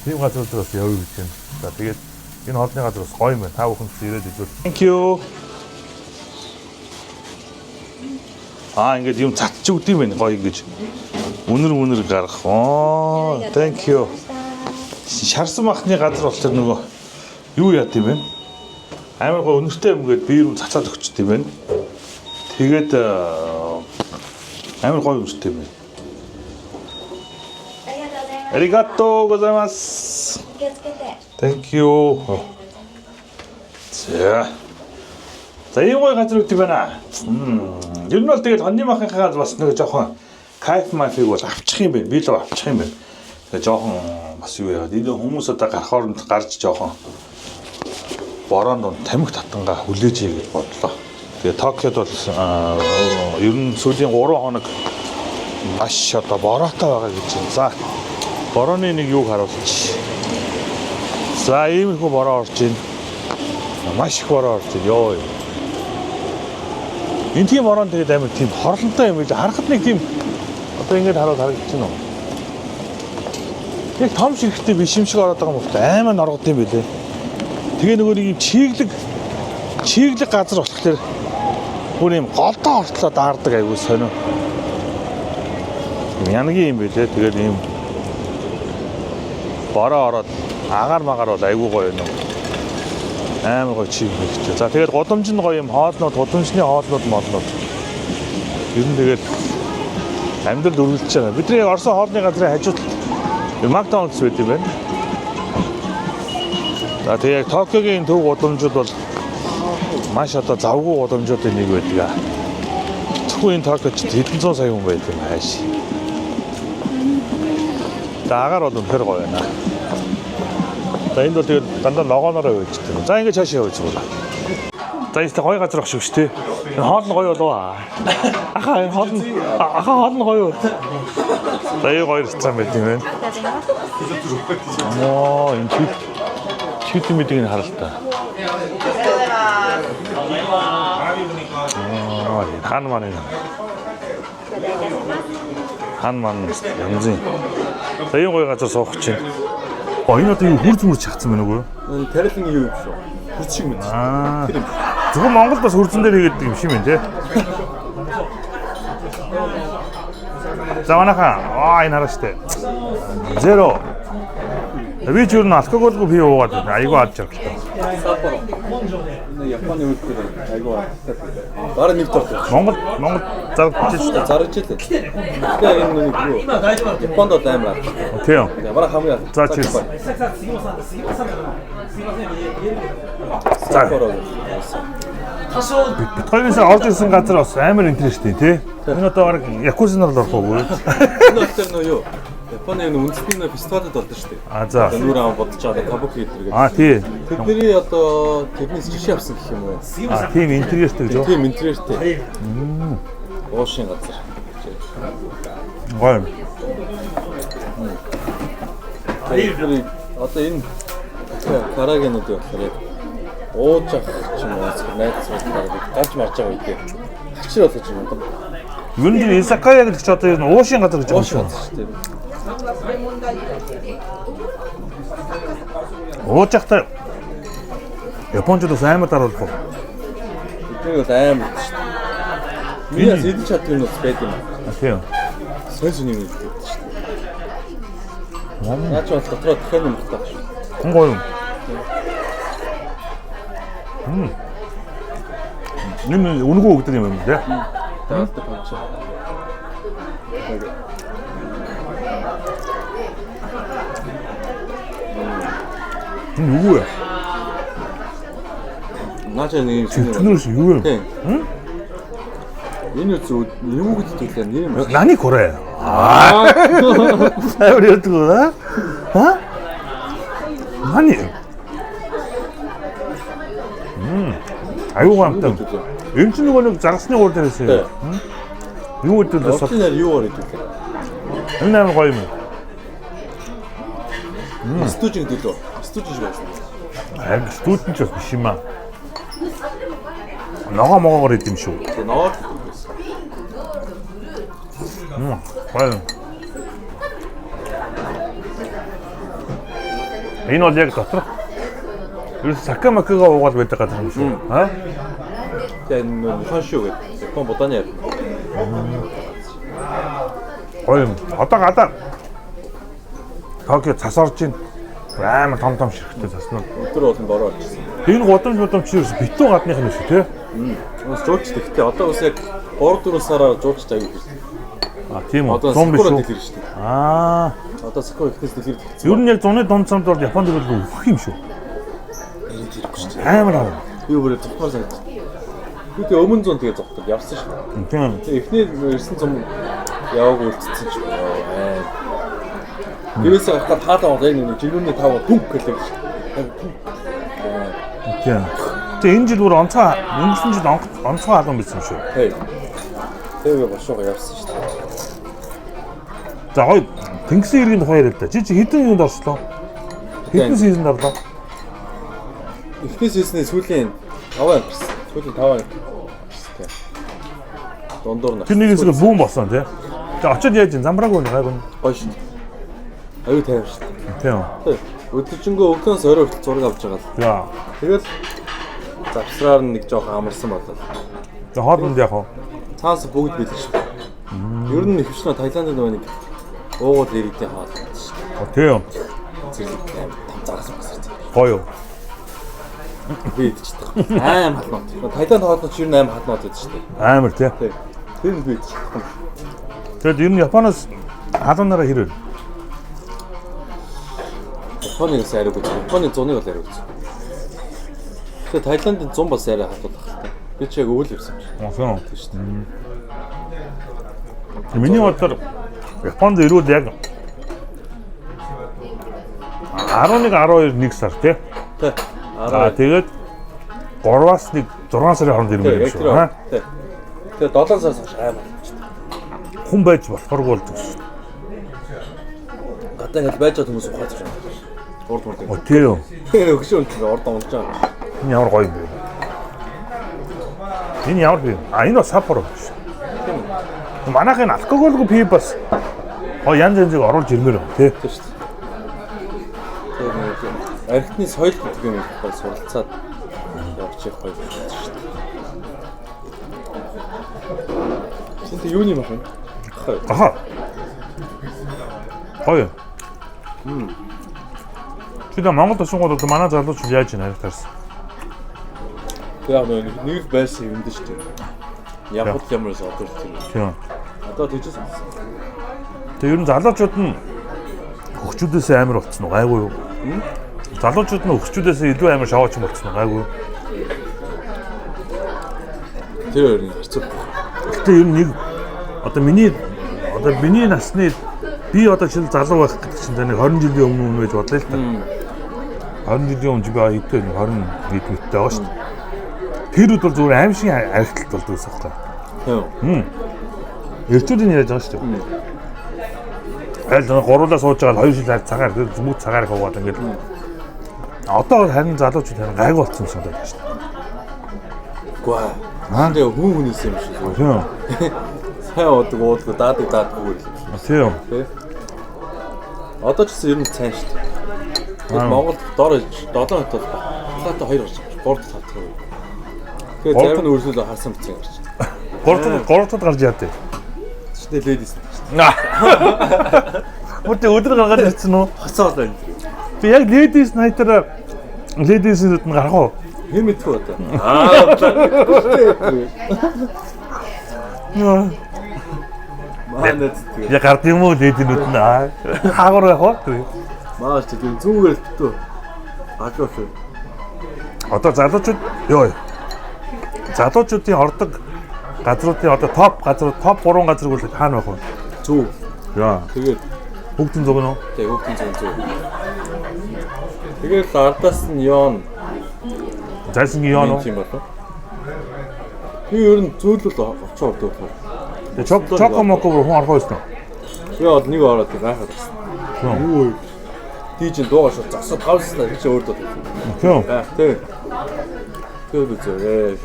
Тийм газар дээр бас явъя гэж байна. За тэгээд энэ хотны газар бас гоё юм байна. Та бүхэнд ирээд үзвэл. Thank you. Ингээд юм цатч өгд юм байна гоё ингэж. Үнэр гарах. Thank you. Шарсан махны газар болохоор нөгөө юу яат юм бэ? Амар гоо өнөртэй юм гээд би рүү цацаад өгчт юм байна. Тэгээд амар гоё өмстэй юм байна. Arigatou gozaimasu. Thank you. За ийм гоё газар үүд юм байна. Ер нь бол тэгээд хоньны махынхаа бас нэг жоохон кайф мафиг бол авчих юм байна. Би л авчих юм байна. Тэгээ жоохон бас юу яагаад энэ хүмүүс одоо гарахоор гарч жоохон бороонд тамхи татангаа хүлээж ий гэж бодлоо. Тэгээ Токиод бол ер нь сүүлийн 3 хоног маш одоо бороотой байгаа гэж байна. За борооны нэг юуг харуулчих. За иймэрхүү бороо орж ийн. Маш их бороо орж ийн. Йоо. Энэ тийм бороо тэгээд амар тийм хорлонтой юм биш. Харахад нэг тийм одоо ингэж харагдаж байна уу? Яг том ширхтээ биш юм шиг ороод байгаа юм байна. Аймаа норгод юм билээ. Тэгээ нөгөө нэг юм чиглэг газар болохоор бүр юм голдоо ортлоо даардаг айгүй сонио. Янагийн юм билээ. Тэгээд ийм бороо ороод агаар магаар бол айгүй гоё юм. Амар гоё чиглэг гэж. За тэгээд гудамж нь гоё юм хоолнууд, гудамжны хоолнууд молнууд. Ер нь тэгээд амьдрал үргэлжлэж байгаа. Бидний Орсын хоолны газрын хажууд Макдоналдс байт юм байна. За тэгээд Токиогийн төв гудамжууд бол маш одоо завгүй гудамжуудын нэг байдаг. Зөвхөн энэ Токиод хэдэн зуун сая хүн байдаг юм ааш. За агаар бол үнэхээр гоё байна. За энд бол тэгээд дандаа логоноороо үйлчдэг. За ингэж хаашаа явж байгаа. За энэ гоё газар ах шүү дээ. Хоол нь гоё болов. Ахаа хоол нь гоё. За энэ гоё ресторан байт юм байна. Оо энэ чит мэдгийг хараа л та. Аа хан маань янзын. За энэ гоё газар суух чинь. Энэ одоо юу хүр зүмөр чагцсан байна уу? Энэ тарилын юу юм шүү. Хүч шиг мэт. Аа. Зөвхөн Монголд бас хурцэн дээр хийгээд юм шиг юм тий. За манайхаа энэ хараа штэ. Зеро. Би ч юу н алкоголгүй пив уугаад байна. Айгүй ад жаргалтай. Энэ Японы үйлдэл айгүй ад. Бараг нэг тоо. Монгол зарж бичсэн. Зарж илээ. Тэгээ энэ нэг юу? Японд бол амар ад. Тийм. Бараг хамгийн ад. За чиз. За. Биткойнээс орж ирсэн газар бас амар интерестэй тий. Энэ одоо баг якузинаар л орохоогүй. Энэ өтер нөө юу? Японы энэ үндэсний фестивалд болдог шүү дээ. А за. Нүрээ бодож байгаа кабуки гэдэг. А тий. Тэдний одоо техник жишээ авсан гэх юм уу? А тийм интерьертэй гэж үү? Тийм интерьертэй. Уушин газар. Гоё. Тэгээд одоо энэ карагенууд болохоор яг ууж авах ч юм уу найзууд гарч марж байгаа үедээ хачир болож юм. Юу нэг исакая гэдэг чи одоо энэ уушин газар гэж Уушин байна газар шүү дээ. Ууж явахдаа Япончууд бас амар даруулах уу? Бидний бол амар шүү дээ. Миний сэдэж чаддаг юм уу байд юм. Тийм. Сонь сони юм гэдэг шүү дээ. Наач бол дотроо дахин юм багтаах шүү. Гоё юм. Нэмээ үнгүү өгдөг юм байна тий. Таалтай панч. Юу вэ? Наач нэг юм Түнээс юу вэ? тийм. Энэ үзүү юу гэдэг вэ? Нэр юм. Нани Корей. Амар яадаг уу? Ха? Нани. Аюу гамтай. Энэ ч нэг заргасны гур дээрээс юм. Юу гэдэг вэ? Оригинал юу гэдэг вэ? Энэ амар гоё юм. Стужин гэдэг лөө. Стужин шиг байна. Студент ч биш юм аа. Ногоо могоогоор идэм шүү. Тэгээ ноо. Гоё. Энэ бол яг доторх. Юу сакамакага уугаад байдаг газар юм шүү. Аа? Тэгээ энэ хашуу гэдэг. Япон боданы яа. Гоё юм. Одоо гадаа Токио цас орж ийн. Амар том ширхтээ заснаа. Өдөр болон бороо очсон. Энэ гудамж ерөөс битүү гадных юм шүү те. Ус жуулчдаг. Гэтэ одоо бас яг 3-4 сараар жуулчтай аягүй гэж. А тийм үү. Одоо Зун биш Сакура үү? дэлгэр шүү дээ. Аа. Одоо Сакура ихнээс дэлгэр тэгсэн. Ер нь яг зуны дунд цамд бол Японд бол өөх юм шүү. Амар аа. Би өөрөө зогтмоор санагдав. Би тэгээ өмнө зүүн тэгээ зогтод явсан шүү. Тийм. Тэгээ эхний ирсэн зам Яваг үлдсэн ч аа. Гэрээсээ гарахад хаалаа яг нэг жирүүний тав дүнг гэлээ гэж. Тийм. Тэгээ энэ жил бүр онцгой өнгөрсөн жил онцгой албан байсан юм шүү. Тий. Тэгээ бошоо явсан шүү дээ. За гоё Тэнгисийн иргэн тухай яриа л да. Чи хэдэн юунд орслоо? Хэдэн сизонд орлоо? Эхний сизний сүүлийн 5 анги гэрсэн. Сүүлийн 5 анги. Дундуур нь. Тэр нэгээс л бүүн болсон тий. За очиод яаж ин замбрааг нь гайгүй. Гоё шүү. Аюу тайвар шүү. Тийм. Өдөржингөө өглөөс орой хүртэл зураг авч байгаа л. За. Тэгэл завсраар нэг жоохон амарсан болол. За хоолнд яг уу. Цаанаас бүгд бэлэг шүү. Ер нь ихвчлэн Таиландд нэг уугуул иргэдийн хоол шүү. Тийм. Зэрэг тамцаагаас басарч. Гоё. Би идчихдэг. Аим халнууд. Таиланд хоолнууд ер нь аим халнууд байдаг шүү дээ. Амар тий. Тэр нь би идчихдэг. Тэгэд ер нь Японоос халуунаараа хэрэг. Японыг сайраг үз. Японы зуныг бол арай үз. Тэгээ Таиландын зун бас арай хатуулах хэрэгтэй. Би ч яг өвөл ирсэн юм шиг. Осон. Тийм шүү дээ. Миний бодлоор Японд ирүүл яг 11-12 сар тий. Тий. За тэгээд 3-аас 6 сарын хооронд ирмээр юм шүү. Аа. Тий. Тэгээ 7 сараас хойш аим болчихсон. Хүн байж болохгүй болдог шүү. Гадаа ингээл байж байгаа хүмүүс ухаач байна. Урд мурд. Оо тийм. Өгшөө үнтэй урд унж байгаа. Энэ ямар гоё юм бэ? Энэ ямар бэ? А энэ бас Саппоро шүү. Манайхын алкоголгүй пив бас янз янзыг оруулж ирмээр байна тий. Тийм шүү дээ. Тэгээ архитны соёл гэдэг юм бол суралцаад явчих гоё шүү дээ. Энд юуны мах вэ? Аха. Гоё. Чи Монгол тусгууд манай залуучууд яаж ийн харагдаарсан? Яг нэг байсан юм дээ шүү дээ. Яг л ямарс одоо л тийм. Тийм. Одоо тийчээс болсон. Тэгээ ер нь залуучууд нь хөгчүүдээс амар болцсон уу гайгүй юу? Залуучууд нь хөгчүүдээс илүү амар шаваач болцсон уу гайгүй юу? Тэр хэцүү. Гэтэ ер нь нэг одоо миний насны би одоо жишээл залуу байх гэдэг чинь нэг 20 жилийн өмнө байж бодлоо л та. 20 жилийн өмнө би хэдтэй 20 хэд мэттэй байгаа шүү дээ. Тэр үед бол зүгээр аим шиг архитект болдог гэсэн юм байна. Тийм. Эрчүүдийн яаж байгаа шүү дээ. Айл гуруулаа сууж байгаа 2 жил цагаар зүмүүд цагаар хаваад ингээд одоо харин залуучууд харин гайгүй болсон юм шиг байна шүү дээ. Гүэ. Тэгээ хүн хүнээс юм шиг. Тийм. Сайн уудаг даадаг даадаггүй л. Тийм. Тэ. Одоо ч гэсэн ер нь сайн шүү дээ. Тэгээд Монголд дор 7 хот бол хатаа 2 гарч байгаа. 3 хот байгаа. Тэгээд зарим нь өөрсдөө харсан бицэн гарч байгаа. 3 дахь гарч яатай. Тэшний ледис. Мөтө өдөр гаргаад ирсэн үү? Хацаа байна. Би яг ледис найтараа ледисүүд нь гарах уу? Хэн мэдгүй одоо. Манайд тэгээ. Яг гард юм уу лединүүд нь хаагур явах уу? Маш тийм зүгээр битүү. Ажуулах. Одоо залуучуудын ордог газруудын одоо топ 3 газрыг үл хаана байх вэ? Зүг. Яа. Тэгээд Бүгдийн зүг нь үү? тэгээ хүүхдийн зүг. Тэгээд ардаас нь Йон Зайсангийн Йон уу? юм болов. Би ер нь зөөлөл очоо ордог. Тэгээ чокомоко руу хүн орох байсан уу? Би бол нэг ороод гайхаад байсан. Юу вэ? Дижин дуугаш засаад хавслаа гэж өөртөө. Тийм. Тэг. Тэгээд зөө.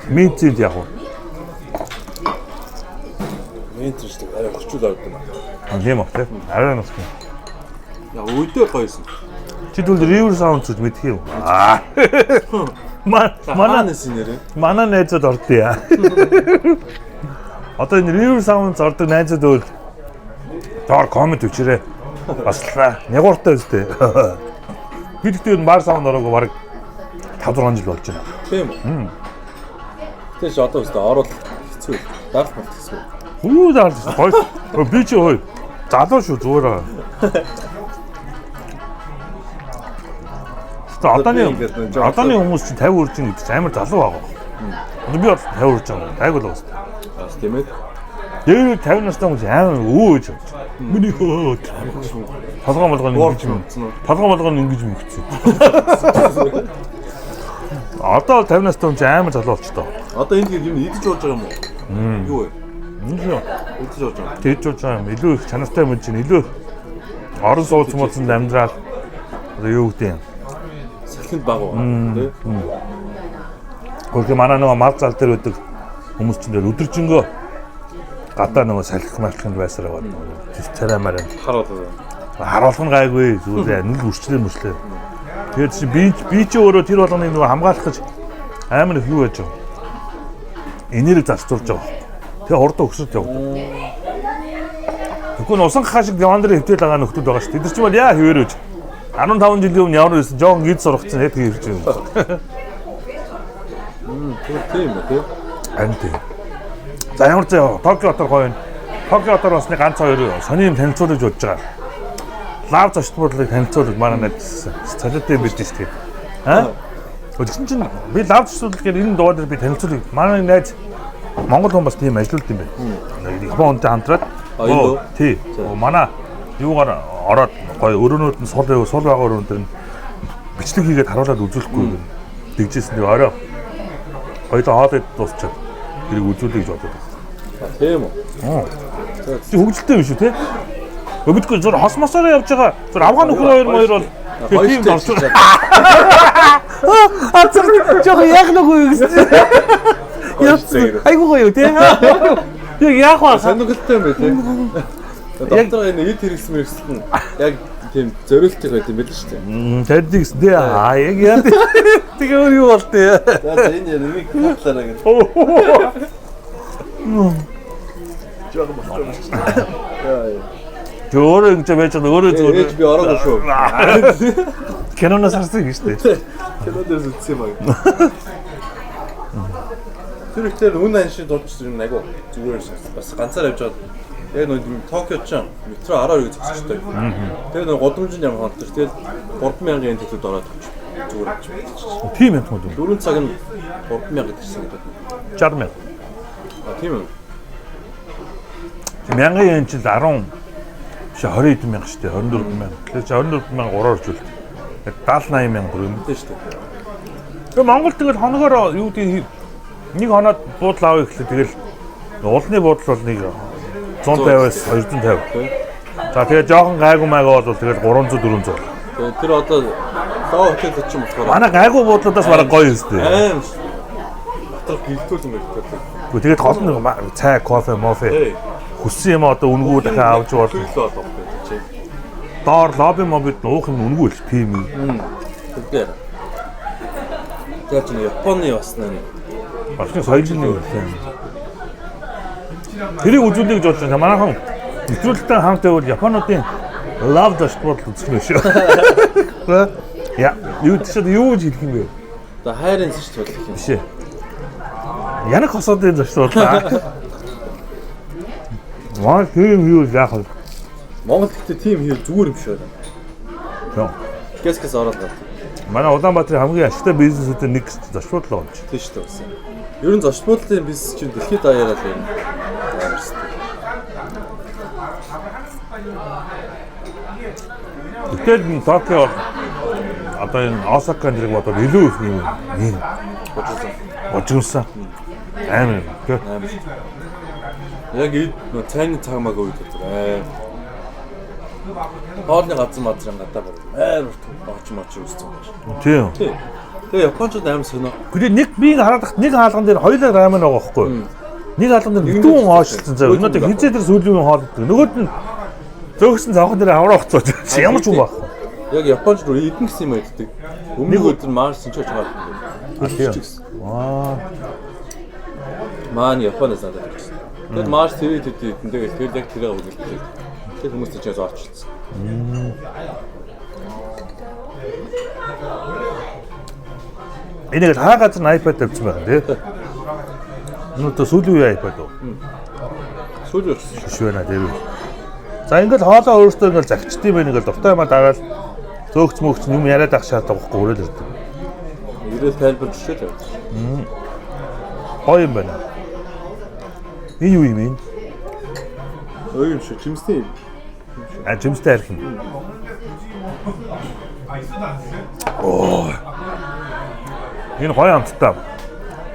Мэдээд яг уу. Мэнтэжтэй арай хөчүүл авдаг юм. Тийм үү те. Арай нас. Яг өөдөө гоёсэн. Чи түл river sound гэж мэдх юм. Манаас нэрээ. Манай найзууд ордъё. Одоо энэ river sound ордог найзууд бол доор коммент өчрээ. Баслаа. Нягууртай үстэй. Би тэгтээ бар sound ороогүй баг 5-6 жил болж байна. Тийм үү? Тэш одоо өстө орол хэцүү. Дарах хэцүү. Хүү даар гоё. Би чи хөөе. Залуу шүү зүгээр. Одооны хүмүүс чи 50 хүрч ин гэдэг чинь амар залуу байгаа. Би бол 50 хүрч байгаа. Айгуу л уус. Бас тийм ээ. Дээр 50 настай хүмүүс амар өөж авч. Миний хөө. Толгой ингэж юм. Толгой ингэж юм хэвчээ. Одоо 50 настай хүн амар залуу болчихдоо. Одоо энэ юм идэж ууж байгаа юм уу? Юу вэ? Үнэхээр Идэж ууж байгаа. тэгж ууж байгаа юм. Илүү их чанартай юм чинь илүү орон сууц мууцанд амьдрал одоо юу гэдэг юм. Салхинд баг байгаа тий. Хөөе манай нөгөө мал зал дээр үүдэг хүмүүс чинь дээр өдөржингөө гадаа нөгөө салхих малхинд байсаар байгаа. Цараймаар харуулах нь гайгүй зүгээр нүл үрчлээ. Тэгээд чи би ч өөрөө тэр болгоныг нөгөө хамгаалах гэж амар их юу яаж байгаа. Энерги зарцуулж байгаа. Тэгээ хурдан өксөж явдаг. Тэгвэл усан хаа шиг яван дээр хөвтөл байгаа нөхдүүд байгаа шүү. Тэд нар ч бол яа хэвээрэж 15 жилийн өмнө ямар байсан жоон гид сургацсан яг хийвч юм. Тийм үү тий. Анти. За ямар ч Токио хотор гоё юм. Токио хотор басны ганц хоёр сони юм танилцуулж бодож байгаа. Лав зочдлыг танилцуулах манай найз цалиатай бид тийм шүү. Аа? Тэгсэн чинь би лав зочдлыг энэ дуу дээр би танилцуулах. Манай найз Монгол хүн бас тийм ажилуулт юм байна. Японтай хамтраад. Тий. Манай юугаар ороод гоё өрөөнүүд нь сул байгаа өрөөнүүд нь бичлэг хийгээд харуулад үзүүлэхгүй дэгжсэн тийм орой. Хоёулаа хоолойд дуусчаад тэрийг үзүүлэх гэж бодоод байна. Тийм үү? Чи хөвгөлтэй юм шүү те. Өвдгөө зур хосмосоор явж байгаа. Зур авгаан нөхөр хоёр бол тийм орж байгаа. Аа жоо яг нөгөө гэсэн. Айгуу гоё те. Яг яах вэ? Сонирхолтой юм байна тий. Доктор энэ эд хэрэгсэн мэрэгсэн яг тийм зориултыг байт юм байл шүү дээ. Тэдний гэсэн дээ аа яг яа. Тэгээ өөр юу болт ээ. За энэ нэг хатлаа гэх. Жаахан болчихсон. Өөр ингэж байж байгаа өөрөө зүгээр. Ээж би ороод шүү. Киноноос харсан юм шүү дээ. Кинодээс үзсэн баг. Тэр ихтэй үн аншид дурдсан юм айгу зүгээр бас ганцаар явж байгаа. Яг нэг Токиод ч метро 12 зэгсчтэй. Тэгээ нэг годомжинд юм хаалт. Тэгээд 3000 yen төлөд ороод авчих. Зүгээр авчих. Тийм юм уу? 4 цаг нь 3000 гэсэн гэдэг. 60,000. Тийм үү? 1000 yen чинь 10 биш 20,000 шүү дээ. 24,000. Тэгэхээр 24,000 3-оор жуулт. 70-80,000 бүр юм дээ шүү дээ. Тэгээ Монгол тэгэл хоногоор юу гэдэг нэг хоноод буудлаа авъя гэхлээр тэгэл уулны буудлал бол нэг 150-аас 250. За тэгээ жоохон гайгүй майгаа бол тэгэл 300 400. Тэгээ тэр одоо лав хотел ч юм болохоор манай гайгүй буудлуудаас бараг гоё юм шүү дээ. аим батал гэлтүүл юм байна. Гэхдээ тэгээд гол нь цай, кофе, мофе хүссэн юм одоо үнгүү дахиад авч болно. Доор лобби мобид уух юм үнгүү л тийм юм. Тэгэхээр тэгээд Японы бас нэг Басны соёлын юм. Тэрийг үзүүлэх гэж бодож байна. Манайхан нэвтрүүлэгтэй хамт байвал Японуудын love dashboard үзэх юм шүү. Яа, юу гэж хэлэх юм бэ? одоо хайрын зочд болох юм. Биш ээ. Янаг хосоодын зочд бодлоо. Маа тийм юу яах вэ? Монгол гэхдээ тийм хийл зүгээр юм шүү. Яа. Гэскээс ороод гал. Манай Улаанбаатарын хамгийн ашигтай бизнесүүдийн нэг зочд л болж. Тийм шүү дээ. Ер нь зочд бодлын бизнес чинь дэлхийд даяараа л байна. Гэтэл Токио одоо энэ Осака нэрийг бодоод илүү их юм божигсон. Амар гэх. Яг энэ цайны цагмааг үед тэр хоолны газар мадрын гадаа бүр очмоч үүссэн байна. Тийм. Тэгээ Японууд амар сонио. Гэхдээ нэг би хараад нэг хаалган дээр хоёулаа рамен байгаа байхгүй. Нэг хаалган дээр нэгдүн хоошлцсон зав. Өнөөдөр хизээ дээр сүүлийн хоолдог. Нөгөөд нь зөөгсөн завхан дээр авраа хуцаач. Ямар ч юм байхгүй. Яг Японууд руу идэн гэсэн юм байддаг. Өмнөг өдөр Марс ч очоод Тийм. Маань Японоос надад ирсэн. Тэгэд Марс TV тэтгэдэг. Тэгээд яг тэрээ өгөлтэй. Тэр хүмүүс ч яаж орчихсон. Энийг хаа газар нь iPad тавьсан байна тий. Өнөөдөр сүүлийн үеийн iPad уу? Сүүлийн Биш байна тий. За ингээд хоолоо өөртөө ингээд загчд юм байна ингээд дуртай юм дагаад зөөгч мөгч юм яриад ах шаардлага байхгүй өрөөл ирдэг. ирээд тайлбарч шээ. гоё юм байна. Энэ юу юм бэ? Өөр юм шүү. Жимсний юм. А жимстэй арих юм. Оо. Энэ гоё амттай.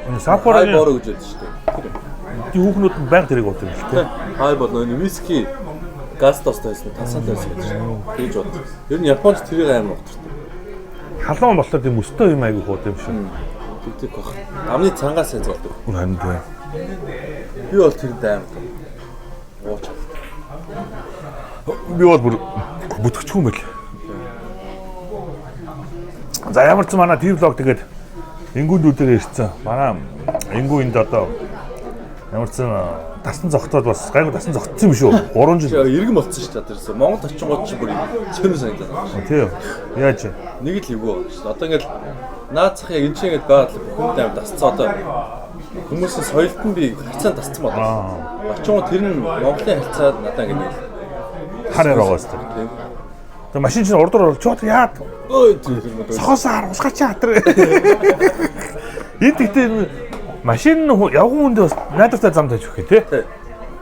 Энэ Саппорогийн Хайборо гэж яддаг шүү дээ. хүүхнүүд нь байнга тэрийг бодсон юм шүү дээ. Хайборо нөгөө виски газ тостой байсан, тасантай байсан гэж шүү. Тэгж бод. Ер нь Японч тэрийг амар утгартай. Халуун болохоор тийм өстой юм айгүй хууд юм шүү. Тэгдэг баг. Амны цангаас зайлдаг. Харин тийм. Би бол тэрэнд амар. Ууч. Би бол бүр бүтгчгүй юм байл. За ямар ч манай тэр влог тэгээд ингүүнүүдээр ирсэн. Манай ингүү энд одоо ямар ч тасн зогтоод бас гайгүй тасн зогтсон юм шүү. 3 жил. Иргэн болцсон шүү дээ. тэрээс. Монгол очингууд ч бүр сонир санагдаад. Тийм. Яаж? Нэг л эвгүй шүү. Одоо ингээл наацах яг энэ ч ингэж байгаад л бүхэнд амар тасцсан одоо хүмүүсийн соёлт нь би хацаан тасцсан байна. Очингууд тэр нь Монголын хацаад надаа ингэ Хараар байгаа шүү дээ. тийм. Тэгээ машин чинь урдуур чууд яад. Ой тийм. Сохосаар усгаач хатар. Энд тэгтээ машин явган хүнд бас найдвартай зам тааж өгөх тий.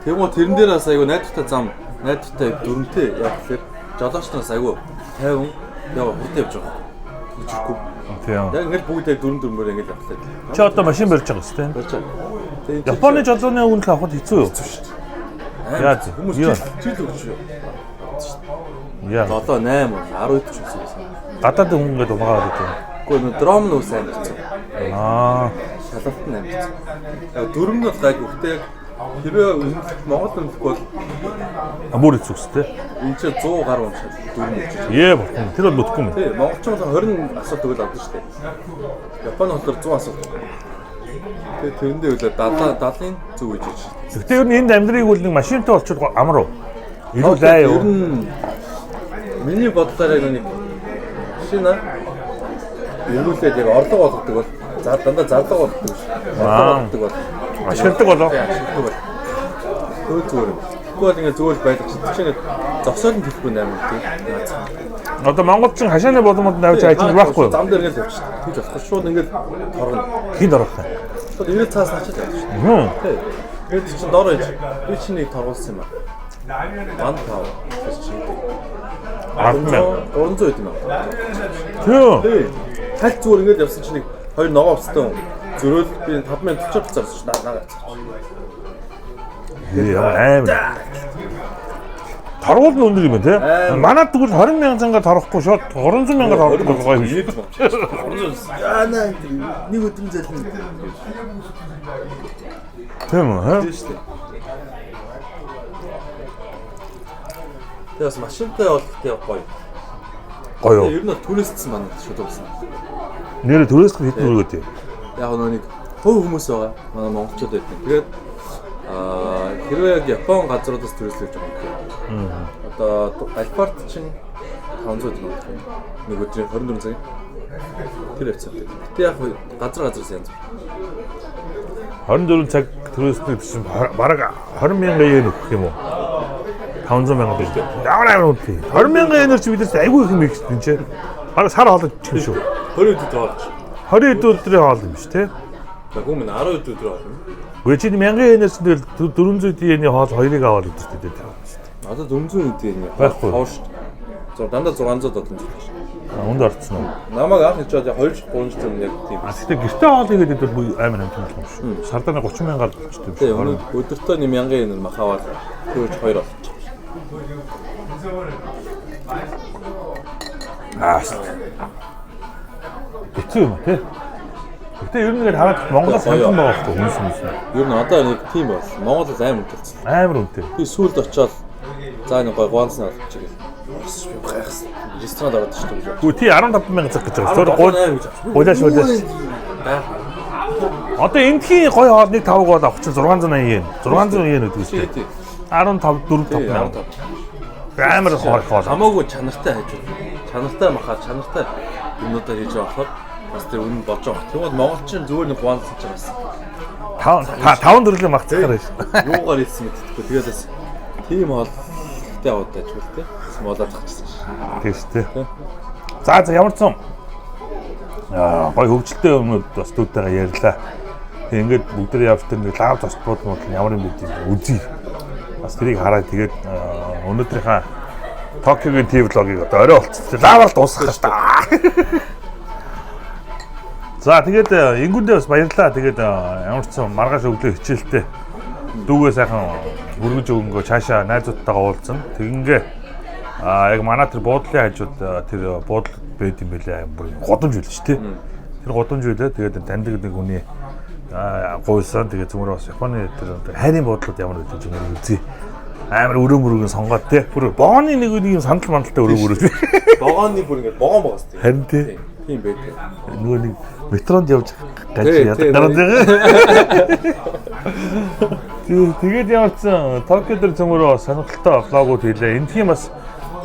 Тэгмээ тэрэн дээр бас айгүй найдвартай зам, найдвартай дүрмтэй яг тэгэхээр жолоочноос айгүй 50 яа хурдан явж байгаа. Хүчрэхгүй. Тийм. Яг ингээл бүгдээ дүрмээр ингээл явахлаа. Чи одоо машин барьж байгаа шүү дээ. Барьж байгаа. Японы жолооны үнэлгээ авахд хэцүү юу? Яаж? Хүмүүс Юу? чил өгч юу? Яа. 7 8 10 ч үсэн. Гадаад хүн ингээд угаагаад идэв. Гэхдээ нөө дром нь ус амар хэцүү. Аа. Шалгалт нь амар хэцүү. Яг дүрм нь бол гайгүй. Гэхдээ яг хэрвээ Монгол үнэлэхгүй бол Амбур хэцүүстэй. энэ чинь 100 гаруй уншаад дүрм өгч. Ээ бурхан. Тэр бол мэдгүй юм. Тий, монголчууд 20 асуулт өгөл авдаг шүү дээ. Японы болохоор 100 асуулт. Тэгээ тэрэндээ үлээ 70-ын зүг гэж байна. Гэхдээ ер нь энд амьдрыг бол нэг машинтай болчиход амар уу? Илүү лай Ер юу? нь миний бодлоор яг нэг шинэ ерүүлээд яг орлого болгодог бол дандаа зарлага болгодог шүү. Орлого болгодог бол Ашигладаг болоо. Төө зүгээр. Тэгвэл ингээд зүгээр байлгач чинь зогсоол нь төлөхгүй нээр тийм. Одоо монголч хашааны боломжууд навж ажиллаж байхгүй юу? Зам дээр ингээд явчих. Тэгж болох шууд ингээд торгоно. Хинд орох юм. Тэгвэл ирээд цаас ачаад явчих шүү. Хм. Тий. Тэгээд чинь доор иж. Би чинь нэг торгуулсан юм аа. Ман тав. Чинь 300 хэдэн мянга. Төө. Тий. Таль зүгээр ингээд явсан чинь нэг 2 ногоо авсан. Зөрөөл би 5,040 зарсан ш наагаа. Амар. Торгуул нь өндөр юм тий. Манайд тэгвэл 20,000 зангаар торгохгүй шууд 300,000 торгох гоё юм шиг. Аа наа нэг өдрийн залин. Тийм үү? Тийм шүү дээ. Тэгээс машинтай бол тэг гоё. Гоё. Ер нь туристсэн манайд шууд болсон. Нэр төрөөс хэдэн өргөд. Яг нэг хөв хүмүүс байгаа. Манай монголчууд байдаг. Тэгээд хэрвээ яг Япон газруудаас туристлж байгаа юм. Одоо Альпарт чинь 500 төгрөг. Нэг өдрийн 24 цаг. Тэр хэвчээ. Гэтэ яг газраас янз. 24 цаг төрөөсний чинь бараг 20,000 yen өгөх юм уу? 500,000 биш. Ямар үнэтэй. 20,000 yen-ээр чи бидээс айгүй их юм их тийм ч. Бараг сар хоолой чинь шүү. 20 өдөр тоолж. 20 өдрийн хоол юм шүү те. Хүмүүс 10 өдөр тоолж. Gue чи 1000 yen-ээс дээр 400 yen-ийн хоол хоёрыг аваад идэртэй дээ. Одоо 400 үдээ юм. Байхгүй. Хоош. Дандаа 600 доллар. Унд орцсон уу? Намайг анх хийж байгаа 2 3 жил юм яг тийм. Гэхдээ гэртээ хоол игээд идвэл амар амттай юм шүү. Сардаа 30,000-аар болчихсон юм Тэгээ шүү. өдөртөө 1000 yen махавал түүж 2 болчих. Хэцүү юм тий. Гэтэ ер нь ингээд хараад Монголоос ханган байгаа байхгүй хүмүүс юм. Ер нь одоо нэг тийм бол Монгол амар үнэтэй. Амар үнэтэй. Би сүүлд очиод за нэг гой гуанснаа олчих. Би гайхсан. Ресторанд ороод шүү дээ. Гү тий 15,000 цаг гэж байгаа. Гуйлаш. Одоо эндхийн гой хоолны тавг бол авах чинь 680 yen. 600 yen өдөг шүү дээ. 15 4 5 амар хоол. Хамаагүй чанартай хайж байна. Чанартай махаа чанартай юмудаа хийж байгаа болохоор бас тэр үнэ болж байгаа. Тэгвэл монголчин зүгээр нэг гуансан ч бас 5 төрлийн магцгаар байж. юугаар ийдсэн мэдтггүй. Тэгээд бас тийм хоолтой аваад ажгүй те. Смолоод тахчихсан ш. Тийм шүү дээ. За ямар ч юм. Гой хөвгөлтэй юмуд бас төвтэйгээ ярьлаа. Ингээд бүгдээ явж тэр нэг лав зочдод мод ямар юм бэ үзье. Бас тэрийг хараад тэгээд өнөөдрийнхээ Токиогийн ТV влогийг одоо орой болчихсон. Лаваар дуусгах шүү дээ. За тэгээд ингүүндээ бас баярлалаа. Тэгээд ямар ч сан маргааш өглөө хичээлтэй дүүгээ сайхан хүргэж өгөнгөө цаашаа найзуудтайгаа уулзсан. Тэгингээ яг манай тэр буудлын хажууд тэр буудал байд юм байлаа. Годомж байлаа шүү дээ. Тэр годомж байлаа. Тэгээд таньдаг нэг хүний гуйсан. Тэгээд зүгээр бас Японы тэр хайрын буудлууд ямар байдаг ч юм үзье. Амар өрөө мөрөгийн сонгоод те. Бүр бооны нэг юм сандал мандалтай өрөө мөрөө. Богооны бүр ингээд богоон богоос тийм. Харин те. Тийм байдаг. Нөгөө нэг метронд явж гаж ядаг гараад байгаа. Тэгээд явсан Токио дээр зөмөрөө сонирхолтой влогууд хийлээ. Эндхийн бас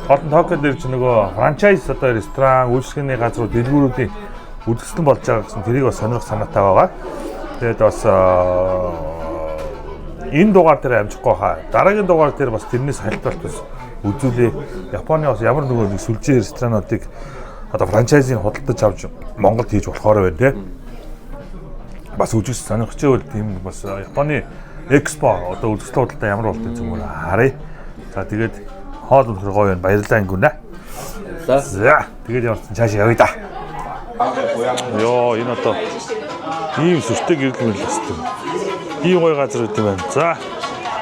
олон Токио дээр ч нөгөө франчайз одоо ресторан, үйлчлэгээний газрууд, дэлгүүрүүдийн үзэсгэлэн болж байгаа гэсэн тэрийг бас сонирх санаатай байгаа. Тэгээд бас энэ дугаар дээр амжихгүй хаа. Дараагийн дугаар дээр бас тэрнээс хальталт бас үзүүлээ. Японы бас ямар нөгөө нэг сүлжээ ресторануудыг одоо франчайзыг худалдаж авч Монголд хийж болохоор байна те. Бас үжигс сонирхож байвал тийм бас Японы экспо одоо үзэсгэлэн худалдаа ямар болдгийг зүгээр харъя. За тэгээд хоол өнөхөр гоё байна. Баярлалаа ингүүнэ. За тэгээд явсан цаашаа явъя да. Йоо энэ одоо ийм сүртэй гэрэл мэл хэвчээ. Ийм гоё газар үүд юм байна. За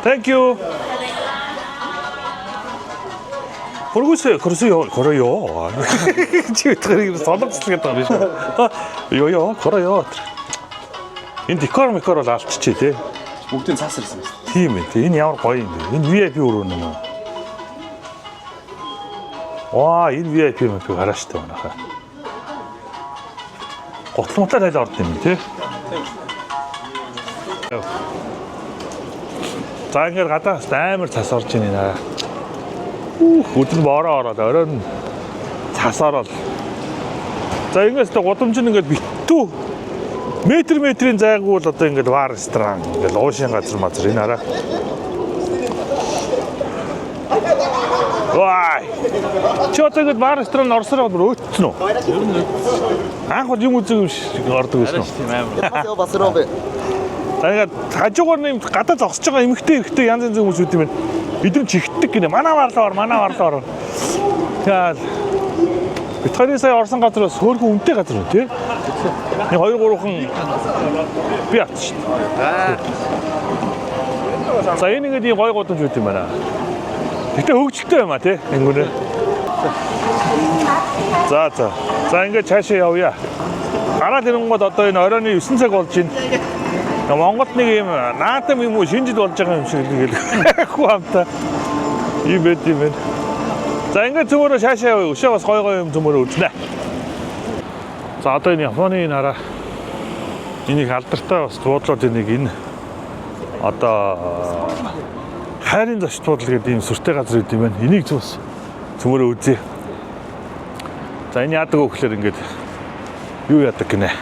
thank you. Хөргөөсөө короо. Чи тэрийг солонгослог гэдэг юм биш үү? Йоо короо. Энэ декор мекор бол алдчихжээ те. Бүгдийн цаасар гэсэн. Тийм ээ. Энэ ямар гоё юм бэ? Энэ VIP өрөө нэ. Ваа, энэ VIP мэтг харааш та манайхаа. Готломтой тайл орд юм тий. За ингээд гадаас амар цас орж ийн нэ. Өдөр бороо ороод оройн цас ороод. За ингээс та годомж ингээд битүү метрийн зайгуул одоо ингээд бар ресторан ингээд уушин газар мазар энэ араа. Вай. Чотогд бар ресторан орсороо өөцсөн үү? Анх юм үзэг юм шиг ордог байсан уу? Тийм амар. Бас роо. Тэгээд хажуугаар нэм гадаа зогсож байгаа эмэгтэй янз янзын хүмүүс үүд юм байна. Бид нар чихдэг гинэ. Манай варлаар. Тэгээд Битхойны сая орсон газраас хөөрхөн үнэтэй газар үү тий? Нэг 2-3хан би авч шин. За энэ ингээд гоё годомж үүд юм байна. Гэтэ хөвгөлтэй юм а тий? Ингүүнэ. За ингээд цаашаа явъя. Гараад ирэнгууд одоо энэ оройн 9 цаг болж байна. Монголд нэг юм наадам юм уу шинжил болж байгаа юм шиг тэгээд хүү хамтаа ийм байд юм байна. За ингээд зөмөрөө шаашаа явъя. Өшөө бас гоё юм зөмөрөө үзнэ. За одоо энэ Японы нараа энийг алдартай бас буудлуудын нэг энэ одоо хайрын зочд буудал гэдэг ийм сүртэй газар үүд юм байна. Энийг зөмөрөө үзье. За энэ яадаг вэ гэхээр ингээд юу яадаг гинэ.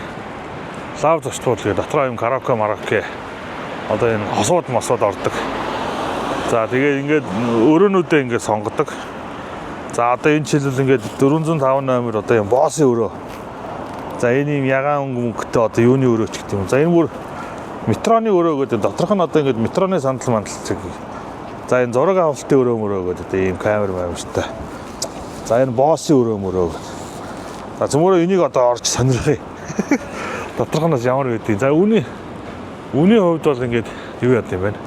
Лав зочд буудал гэдэг дотроо юм караоке одоо энэ хосууд ордог. За тэгээд ингээд өрөөнүүдээ ингээд сонгодог. За одоо энэ жишээлбэл ингээд 405 номер одоо юм боссын өрөө. За энэ юм ягаан өнгөтэй одоо юуны өрөөч гэдэг юм. За энэ бүр метроны өрөө гэдэг доторх нь одоо ингээд метроны сандал мандалцэг. За энэ зураг авалтын өрөө гэдэг одоо ийм камер байвштай. За энэ боссын өрөө. За зөвмөрөө энийг одоо орж сонирхъя. Доторхоноос ямар байдгийг. За үүний хувьд бол ингээд юу яд юм байна.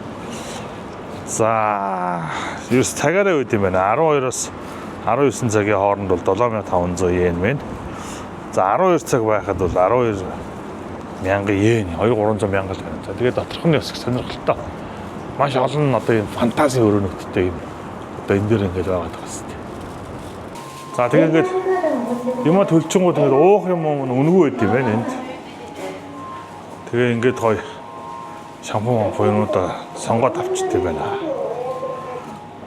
За ерөөс цагаараа байд юм байна. 12-оос 19 цагийн хооронд бол 7500 йен байна. За 12 цаг байхад бол 12,000 йен, 2-300 мянга л байна. За тэгээд доторх нь бас сонирхолтой. Маш олон одоо юм фантази өрөөнүүдтэй юм. Одоо энэ дээр ингээд байгаа гэсэн. За тэгээд ингээд юм төлчөнгүүд ингээд уух юм үнэгүй байд юм байна энд. Тэгээ ингээд гоё шампунь буюунуудаа сонгоод авчт юм байна.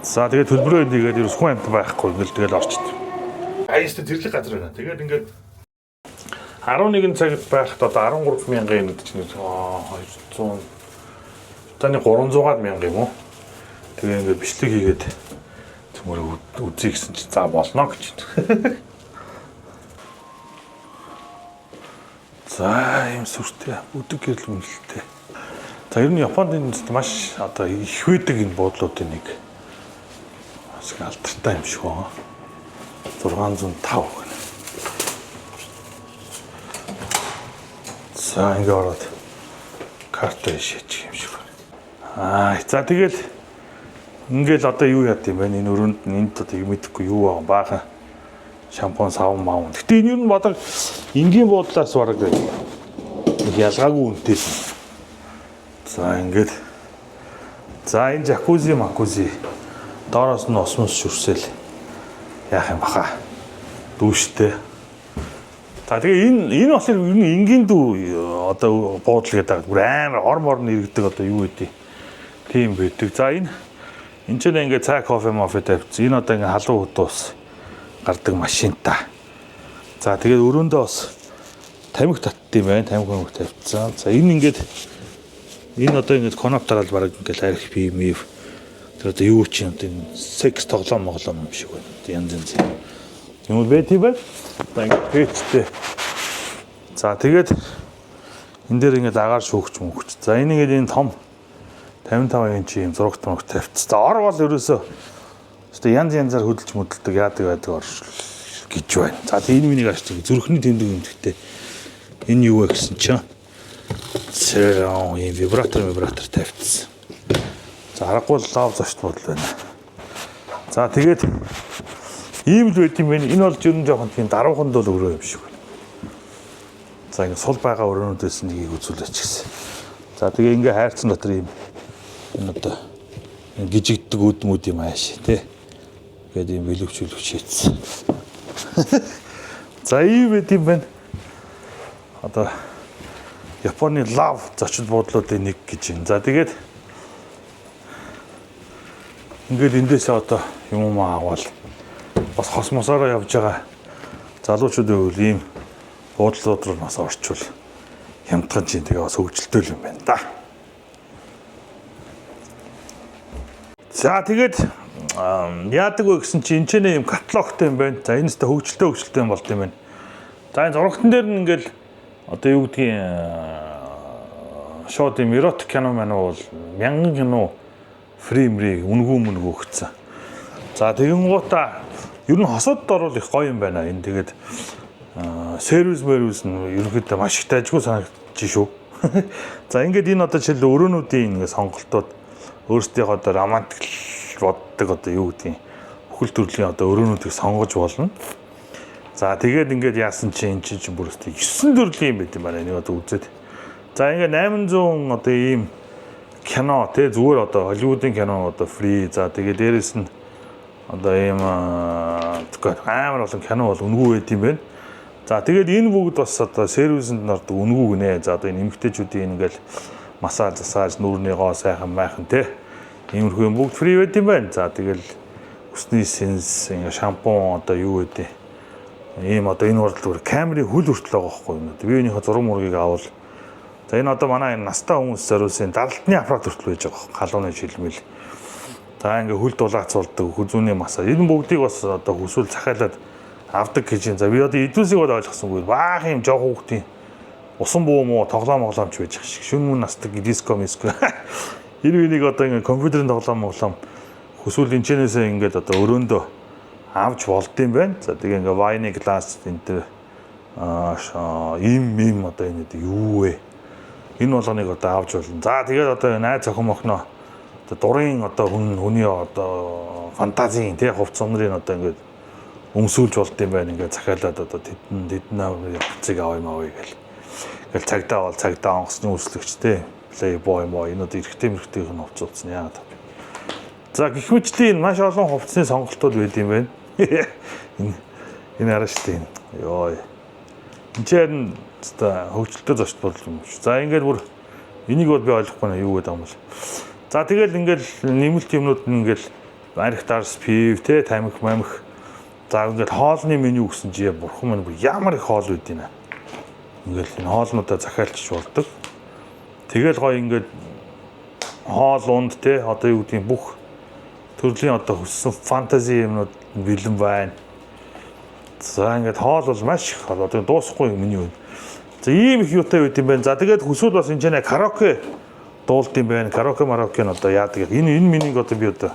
За тэгээд төлбөрөө нэгээд ерөөс хүн амт байхгүй ингээл тэгэл орчт. Аястай зэрлэг газар байна. Тэгээд ингээд 11 цагт байхад одоо 13,000 yen гэдэг чинь 200 таны 300-аад мянга юм уу? Тэгээ ингээд бичлэг хийгээд төмөр үзье гэсэн чинь за болно гэж. За ийм сүртэй бүдэг гэрэл үнэлтэй. За ер нь Японд энэ маш одоо их байдаг энэ буудлуудын нэг бас алдартай юм шиг байна. 605 гэнэ. За ингэ ороод карта шийчих юм шиг байна. За тэгэл ингээл одоо юу яд юм бэ? Энэ өрөөнд энд одоо юм мэдэхгүй юу байгаа баахан шампунь савн маав. Гэтэ энэ юу бодог энгийн буудлаас бараг ялгаагүй үнэтэй. За ингээд за энэ жакузи макузи доороос нь осмос шүрсэл яах юм баха дүүштэй. За тэгээ энэ болохоор ер нь энгийн дүү одоо буудал гэдэг бүр амар орморн иргэдэг одоо юу гэдэг тийм байдаг. За энэ ч ингээд цай кофе мофе тавьчихсан. Энэ одоо ингээд халуун худуус гардаг машин та. За тэгээд өрөөндөө бас тамхи татд юм байна. Тамхи тавьчихсан. За энэ ингээд энэ одоо ингээд коноптарал бараг ингээд арх бие мив. Тэр одоо юу ч юм одоо секс тоглоом моглоом юм шиг байна. Янз янз. Юм бэ тийм байна. За ингээд пэчтэй. За тэгээд энэ дээр ингээд агаар шүүгч мөнгөч. За энэ ингээд энэ том 55 инч юм зурагт мөнгө тавьчихсан. За ор бол ерөөсөө янз янзаар хөдөлж мөдөлдөг яадаг байдаг гэж байна. За энэ миний ашиг зүрхний тэмдэг юмдэгтэй. Энэ юу вэ гэсэн чинь ийм вибратор тавьчихсан. За харахгүй лав зочд бодол байна. За тэгээд ийм л байт юм байна. Энэ бол ер нь жоохон тийм даруухан дол өрөө юм шиг байна. За ингэ сул байгаа өрөөнүүдээс нэгийг үзүүлээч гэсэн. За тэгээ ингээ хайрцан дотор ийм энэ одоо гжигддэг үдмүүд юм ааш тий. Гээд юм бэлөвч хийцсэн. За ийм байт юм байна. Одоо Японы лав зочид буудлуудын нэг гэж юм. За тэгээд ингээд эндээсээ одоо юм аваад бас хосмосороо явж байгаа залуучуудын үйл ийм буудлууд руу нас орчвол хямдхан чинь тэгээ бас хөгжилтэй юм байна да. За тэгээд яадаг вэ гэсэн чинь энэ ч юм каталогтой юм байна. За энэстэй хөгжилтэй юм болт юм байна. За энэ зурагтан дээр нь ингээл одоо юу гэдгийг шууд юм эротик кино маань бол мянган кино фреймрийг үнгүү өгсөн. За тэгэн гута ер нь хосуудд орвол их гоё юм байна. Энэ тэгээд сервис нь ерөнхийдөө маш их дайггүй санагдчих шүү. За ингээд энэ одоо жишээл өрөөнүүдийн ингээ сонголтууд өөрсдийнхөө одоо романтик боддог одоо юу гэдгийг бүхэл төрлийн одоо өрөөнүүдийг сонгож болно. За тэгээд ингээд яасан чинь эн чинь бүр өстэй 9 төрлийн юм байт юм байна. Энийг одоо үзээд. За ингээд 800 одоо ийм кино тий зүгээр одоо Холливуудын кино одоо фри. За тэгээд дээрэс нь одоо ийм амар олон кино бол үнгүү байт юм байна. За тэгээд энэ бүгд бас одоо сервисэнд ордог үнгүү гинэ. За одоо энэ эмэгтэйчүүдийн ингээл массаж, засааж, нүүрний гоо сайхан майхан тий. Иймэрхүү юм бүгд фри байт юм байна. За тэгэл өсний сенс, шампунь одоо юу гэдэг. Ийм одоо энэ урдл камерын хөл хүртэл байгаа байхгүй юм. Би энийхээ зураг мургийг авал. За энэ одоо манай энэ настай хүмүүс зориулсан даралтны аппарат хүртэл байж байгаа. Халууны шилмэл. За ингээ хөл дулаацуулдаг, хүзүүний массаж. Энэ бүгдийг бас одоо хүсвэл захиалаад авдаг гэж. За би одоо эдүүсийг бол ойлгосонгүй. Баах юм жоох хүүхдийн усан буу муу тоглоом моглоомч байж их шиг. Шүн мөн настаг диско миско. Энэ үнийг одоо ингээ компьютерийн тоглоом моглоом хүсвэл энэчнээсээ ингээд одоо өрөөндөө авч болд юм байна. За тэгээ ингээ вайны гласс энэ ийм одоо энэ юу вэ? Энэ болгоныг одоо авч болно. За тэгээд одоо найз охин мохно одоо дурын одоо хүний одоо фантазийн тий хувц сонрын одоо ингээд өмсүүлж болд юм байна. Ингээ захиалаад одоо тэдэн хувцыг авъя мавъя гэл. Ингээл цагдаа онгоцны үйлчлэгч тий плейбой моо энэ одоо эрэгтэйх нь хувц утсан яагаад. За гэх мэтлийн маш олон хувцсны сонголтууд байд юм байна. Энэ арай штэ. Йоо. Энд чинь хөгжилтэй зочд бодол юм шүү. За ингээд бүр энийг бол би ойлгохгүй наа юу гэдэг юм бол. За тэгэл ингээд нэмэлт юмнууд нь ингээд архитарс пив те тамхи мамх. За ингээд хоолны меню гэсэн чи бурхан маань бүр ямар их хоол үүд юм аа. Ингээд энэ хоолнуудаа захиалчих болдог. Тэгэл гоё ингээд хоол унд те одоо юу гэдэг бүх төрлийн одоо хүссэн фэнтези юмнууд бэлэн байна. За ингээд хоол бол маш их одоо дуусахгүй меню байна. За ийм их юутай байт юм байна. За тэгээд хүсвэл бас энэ караоке дуулд юм байна. Караоке марокко нь одоо яадаг. Энэ минийг одоо би одоо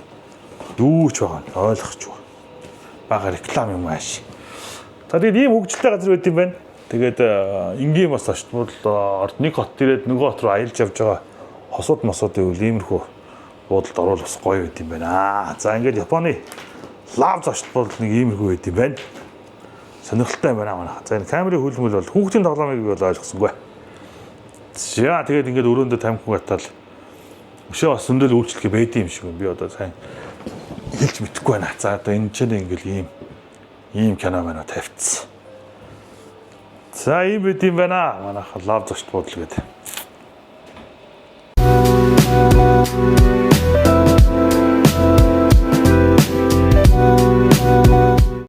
юу ч байгаа нь ойлгохгүй. Бага реклам юм ааш. За тэгээд ийм хөгжилтэй газар байт юм байна. Тэгээд энгийн бас очт бол нэг хот ирээд нөгөө хот руу аялж явж байгаа хосууд мосууд гэвэл иймэрхүү буудалд орвол бас гоё байт юм байна. За ингээд Японы лав зочд бол нэг иймэрхүү байт юм байна. Сонирхолтой байна манайха. За энэ камерын хөлмөл бол хүүхдийн тоглоомыг бол ойлгосонгүй. За тэгээд ингээд өрөөндөө тамхи гатаал өшөө бас зөндөл үйлчлэгээ байдсан юм шиг юм. Би одоо сайн хэлж мэдэхгүй байна. За одоо энэ ч ингээл ийм кино байна тавьчихсан. За ийм байт юм байна. Манайха лав зочд буудал гэдэг.